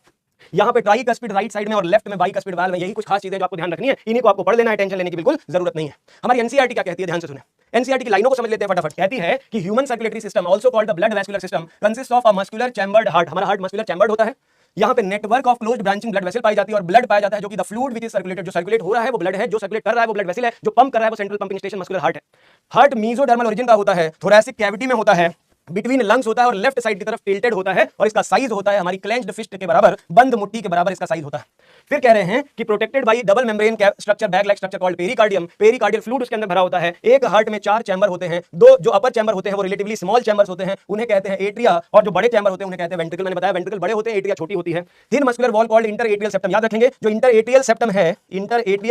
यहाँ पे ट्राइकस्पिड राइट साइड में और लेफ्ट में बाइकस्पिड वाल्व है। यही कुछ खास चीजें जो आपको ध्यान रखनी है, इन्हीं को आपको पढ़ लेना है, टेंशन लेने की बिल्कुल जरूरत नहीं है। हमारी एनसीईआरटी क्या कहती है, ध्यान से सुने। एनसीईआरटी की लाइनों को समझ लेते हैं फटाफट। कहती है कि human circulatory system, also called the blood vascular system, consist of a muscular chambered heart. हमारा हार्ट मस्कुलर चैम्बर्ड होता है। यहाँ पे network of closed branching blood vessel पाई जाती है, और ब्लड पाया जाता है जो कि the fluid which is circulated, जो सर्कुलेट हो रहा है वो ब्लड है, जो सर्कुलेट कर रहा है वो ब्लड वेसल है, जो पंप कर रहा है वो central pumping station muscular heart है। हार्ट मीजोडर्मल ओरिजिन का होता है, थोरैसिक कैविटी में होता है, बिटवीन लंग्स होता है, और लेफ्ट साइड की तरफ टिल्टेड होता है, और इसका साइज होता है हमारी क्लेंच्ड फिस्ट के बराबर, बंद मुट्ठी के बराबर इसका साइज होता है। फिर कह रहे हैं कि protected by double membrane structure, bag like structure called pericardium. Pericardial fluid उसके अंदर भरा होता है। एक हार्ट में 4 चैम्बर होते हैं, 2 जो अपर चैम्बर होते हैं वो रिलेटिवली स्मॉल चैम्बर्स होते हैं, उन्हें कहते हैं एट्रिया, और जो बड़े चैम्बर होते हैं उन्हें कहते हैं वेंट्रिकल। मैंने बताया वेंट्रिकल बड़े होते हैं, एट्रिया छोटी होती है। Thin muscular wall called interatrial septum. याद रखेंगे जो इंटरएट्रियल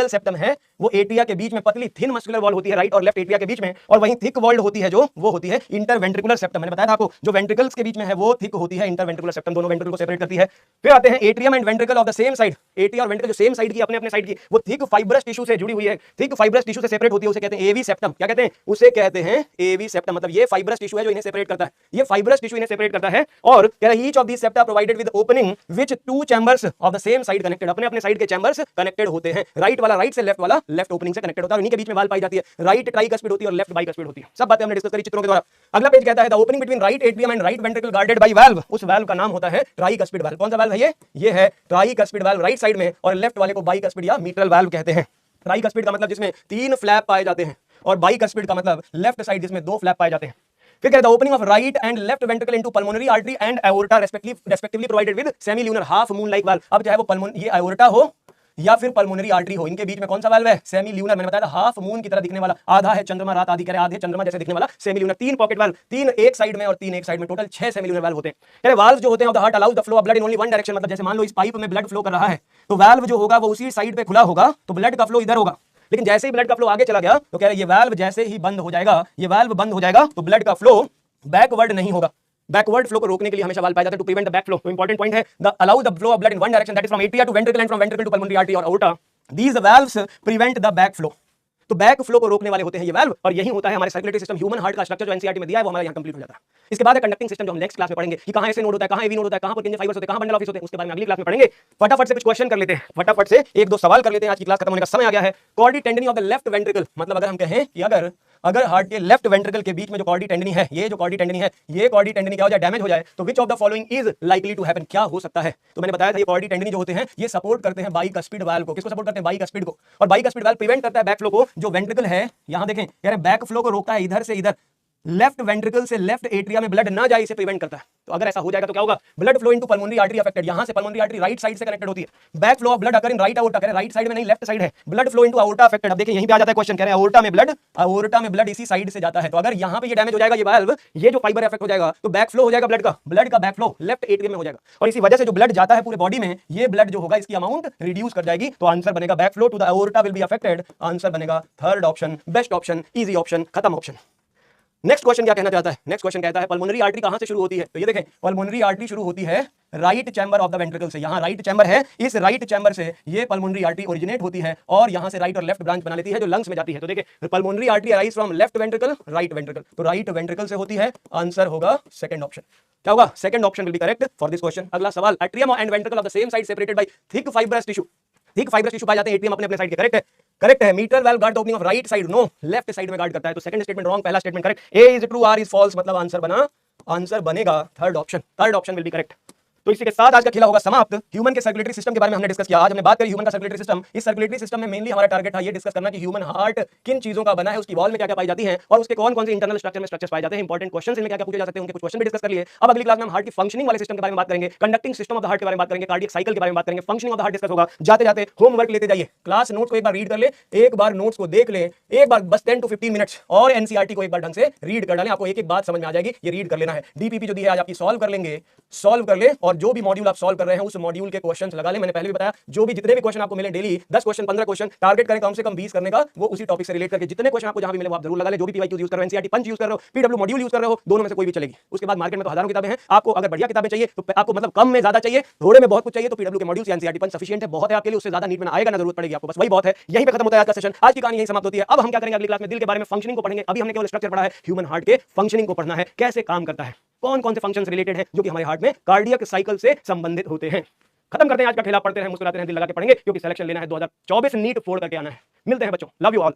सेप्टम है वो एट्रिया के बीच में पतली थिन मस्कुलर वॉल होती है, राइट और लेफ्ट एट्रिया के बीच में, और वहीं थिक वॉल्ड होती है जो वो होती है इंटरवेंट्रिकुलर सेप्टम। मैंने बताया था आपको जो वेंट्रिकल्स के बीच में है वो थिक होती है, इंटरवेंट्रिकुलर सेप्टम दोनों वेंट्रिकल को सेपरेट करती है। फिर आते हैं atrium and ventricle of the same side. Atria और वेंट्रिकल जो सेम साइड की, अपने अपने साइड की, वो थिक फाइब्रस टिश्यू से जुड़ी हुई है, थिक फाइब्रस टिश्यू से सेपरेट होती है, उसे कहते हैं एवी सेप्टम। क्या कहते हैं? उसे कहते हैं एवी सेप्टम। मतलब ये फाइब्रस टिश्यू है जो इन्हें सेपरेट करता है, ये फाइब्रस टिश्यू इन्हें सेपरेट करता है। और कह रहे हैं each of these septa provided with opening which 2 chambers of the same side connected. अपने अपने साइड के चैम्बर्स कनेक्टेड होते हैं। राइट वाला राइट से, लेफ्ट वाला लेफ्ट ओपनिंग से कनेक्टेड होता है, और इन्हीं के बीच में वाल पाई जाती है। राइट ट्राइकस्पिड होती है और लेफ्ट बाइकस्पिड होती है। सब बातें हमने डिस्कस करी चित्रों के द्वारा। अगला पेज कहता है the opening between right atrium and right ventricle guarded by valve. उस वाल्व का नाम होता है ट्राइकस्पिड वाल्व। कौन सा वाल्व है ये है ट्राइकस्पिड वाल्व राइट साइड में, और लेफ्ट वाले को बाइकस्पिड या मिट्रल वाल्व कहते हैं। ट्राइकस्पिड का मतलब जिसमें 3 फ्लैप पाए जाते हैं, और बाइकस्पिड का मतलब लेफ्ट साइड जिसमें 2 फ्लैप पाए जाते हैं। फिर कहता है opening of right and left ventricle into pulmonary artery and aorta respectively provided with semi lunar half moon like valve. अब चाहे वो ये एओर्टा हो या फिर पल्मोनरी आर्टरी हो, इनके बीच में कौन सा वाल्व है? Semi lunar. मैंने बताया था हाफ मून की तरह दिखने वाला, आधा है चंद्रमा रात आदि करे, आधे चंद्रमा जैसे दिखने वाला सेमी ल्यूनर। 3 पॉकेट वाल्व, 3 एक साइड में और 3 एक साइड में, टोटल 6 सेमी ल्यूनर वाल्व होते हैं। वाल्व जो होते हैं of the heart allows the flow of blood in only one direction. मतलब जैसे मान लो इस पाइप में ब्लड फ्लो कर रहा है, तो वाल्व जो होगा वो उसी साइड पे खुला होगा, तो ब्लड का फ्लो इधर होगा। लेकिन जैसे ही ब्लड का फ्लो आगे चला गया तो कह रहे ये वाल्व जैसे ही बंद हो जाएगा, ये वाल्व बंद हो जाएगा तो ब्लड का फ्लो बैकवर्ड नहीं होगा। बैकवर्ड फ्लो को रोकने के लिए हमेशा वाल्व पाया जाता है, to prevent the back flow. तो इंपॉर्टेंट पॉइंट है the allow the flow of blood in one direction, that is from atria to ventricle and from ventricle to pulmonary artery और aorta। These valves prevent the back flow। तो back flow को रोकने वाले होते हैं ये valve, और यही होता है हमारे सर्कुलेटरी सिस्टम। ह्यूमन हार्ट का स्ट्रक्चर जो एनसीईआरटी में दिया है वो हमारा यहाँ कंप्लीट हो जाता है। इसके बाद है कंडक्टिंग सिस्टम, जो हम नेक्स्ट क्लास में पढ़ेंगे कि कहाँ ऐसे नोड होता है, कहाँ एवी नोड होता है, कहाँ पुर्किंजे फाइबर्स होते हैं, कहाँ बंडल ऑफिस होते हैं, उसके बारे में अगली क्लास में पढ़ेंगे। फटाफट से कुछ क्वेश्चन कर लेते हैं, फटाफट से 1-2 सवाल कर लेते हैं, आज की क्लास खत्म होने का समय आ गया है। Chordae tendineae of the left ventricle, मतलब अगर हम कहें कि अगर अगर हार्ट के लेफ्ट वेंट्रिकल के बीच में जो कॉर्डी टेंडनी है, ये जो कॉर्डी टेंडनी है, ये कॉर्डी टेंडनी क्या हो जाए, डैमेज हो जाए, तो which of the following is likely to happen, क्या हो सकता है। तो मैंने बताया था ये कॉर्डी टेंडनी जो होते हैं ये सपोर्ट करते हैं बाइकस्पिड वाल्व को। किसको सपोर्ट करते हैं, बाइकस्पिड को। और बाइकस्पिड वाल्व प्रिवेंट करता है बैक फ्लो को। जो वेंट्रिकल है यहां देखें, कह रहे हैं बैक फ्लो को रोकता है, इधर से इधर लेफ्ट वेंट्रिकल से लेफ्ट एट्रिया में ब्लड ना जाए, इसे प्रिवेंट करता है। तो अगर ऐसा हो जाएगा तो क्या होगा, blood flow into pulmonary artery affected. यहां से पल्मोनरी आर्टरी राइट साइड से कनेक्टेड होती है। Back flow of blood occur in right aorta, कह रहे राइट साइड में नहीं लेफ्ट साइड है, blood flow into aorta affected. अब देखिए यहीं पे आ जाता है क्वेश्चन, कह रहे हैं आउर्टा में ब्लड इसी साइड से जाता है। तो अगर यहां पे ये डैमेज हो जाएगा, ये वाल्व, ये जो फाइबर अफेक्ट हो जाएगा, तो बैक फ्लो हो जाएगा ब्लड का बैक फ्लो लेफ्ट एट्रियम में हो जाएगा। और इसी वजह से जो ब्लड जाता है पूरे बॉडी में, ये ब्लड जो होगा इसकी अमाउंट रिड्यूस कर जाएगी। तो आंसर बनेगा back flow to the aorta will be affected. Answer बनेगा third option, best option, easy option, खत्म ऑप्शन। नेक्स्ट क्वेश्चन क्या कहना चाहता है, नेक्स्ट क्वेश्चन कहता है पल्मोनरी आर्टरी कहां से शुरू होती है। तो ये देखें, पल्मोनरी आर्टरी शुरू होती है right chamber of the ventricle से। यहां राइट चैम्बर है, इस राइट चैम्बर से ये पल्मोनरी आर्टरी ओरिजिनेट होती है और यहां से राइट और लेफ्ट ब्रांच बना लेती है जो लंग्स में जाती है। तो देखिए pulmonary artery arise from left ventricle right ventricle, तो राइट वेंट्रिकल से होती है। आंसर होगा सेकंड ऑप्शन। क्या होगा, second option will be correct for this question. अगला सवाल, atrium and ventricle of the same side separated by thick fibrous tissue. Thick fibrous tissue पाए जाते हैं एट्रियम अपने अपने साइड के। करेक्ट है, करेक्ट है। Mitral valve guard opening of right side, no, left side में गार्ड करता है। तो सेकंड स्टेटमेंट रॉन्ग, पहला statement correct. A is true, R is false, मतलब आंसर बनेगा third option. Third option will be correct. तो इसी के साथ आज का खेला होगा समाप्त। ह्यूमन के सर्कुलेटरी सिस्टम के बारे में हमने डिस्कस किया। आज हमने बात करी ह्यूमन का सर्कुलेटरी सिस्टम। इस सर्कुलेटरी सिस्टम में मेनली हमारा टारगेट था ये डिस्कस करना कि ह्यूमन हार्ट किन चीजों का बना है, उसकी वॉल में क्या क्या पाई जाती है और उसके कौन कौन से इंटरनल स्ट्रक्चर में स्ट्रक्चर्स पाए जाते हैं, इंपॉर्टेंट क्वेश्चन इनमें क्या क्या पूछे जा सकते हैं, उनके कुछ क्वेश्चन भी डिस्कस कर लिए। अब अगली क्लास में हम हार्ट की फंक्शनिंग वाले सिस्टम के बारे में बात करेंगे, conducting system of the heart के बारे में बात करेंगे, कार्डियक साइकिल के बारे में बात करेंगे, functioning of the heart discuss होगा। जाते जाते होमवर्क लेते जाइए, क्लास नोट्स को एक बार रीड कर ले, एक बार नोट्स को देख ले, एक बार बस 10 to 15 मिनट्स, और एनसीईआरटी को एक बार ढंग से रीड कर डालें। आपको एक एक बात समझ में आ जाएगी, ये रीड कर लेना है। डीपीपी जो दी है आज आपकी सॉल्व कर लेंगे, सॉल्व कर ले, और जो भी मॉड्यूल आप सॉल्व कर रहे हैं उस मॉड्यूल के क्वेश्चंस लगा ले। मैंने पहले भी बताया, जो भी जितने भी क्वेश्चन आपको मिले डेली 10 क्वेश्चन 15 क्वेश्चन टारगेट करें कम से कम 20 करने का, वो उसी टॉपिक से रिलेट करके जितने क्वेश्चन आपको जहां भी मिले वो आप जरूर लगा ले। जो भी पीवाईक्यू यूज कर रहे हो, एनसीईआरटी पंच यूज कर रहे हो, पीडब्ल्यू मॉड्यूल यूज कर रहे हो, दोनों में से कोई भी चलेगी। उसके बाद मार्केट में तो हजारों किताबें हैं, आपको अगर बढ़िया किताबें चाहिए तो आपको मतलब कम में ज्यादा चाहिए, थोड़े में बहुत कुछ चाहिए, तो पीडब्ल्यू के मॉड्यूल एनसीईआरटी पंच सफिशिएंट है, बहुत है आपके लिए। उससे ज्यादा नीट में आएगा ना, जरूरत पड़ेगी आपको, बस वही बहुत है। यहीं पे खत्म होता है आज का सेशन, आज की कहानी यहीं समाप्त होती है। अब हम क्या करेंगे, अगली क्लास में दिल के बारे में, फंक्शनिंग को पढ़ेंगे। अभी हमने केवल स्ट्रक्चर पढ़ा है, ह्यूमन हार्ट के फंक्शनिंग को पढ़ना है, कैसे काम करता है, कौन कौन से फंक्शंस रिलेटेड हैं जो कि हमारे हार्ट में कार्डियक साइकिल से संबंधित होते हैं। खत्म करते हैं आज का खेला, पढ़ते रहे, मुस्कुराते रहे, दिल लगा के पढ़ेंगे, क्योंकि सिलेक्शन लेना है 2024 नीट फोड़ करके आना है। मिलते हैं बच्चों, लव यू ऑल।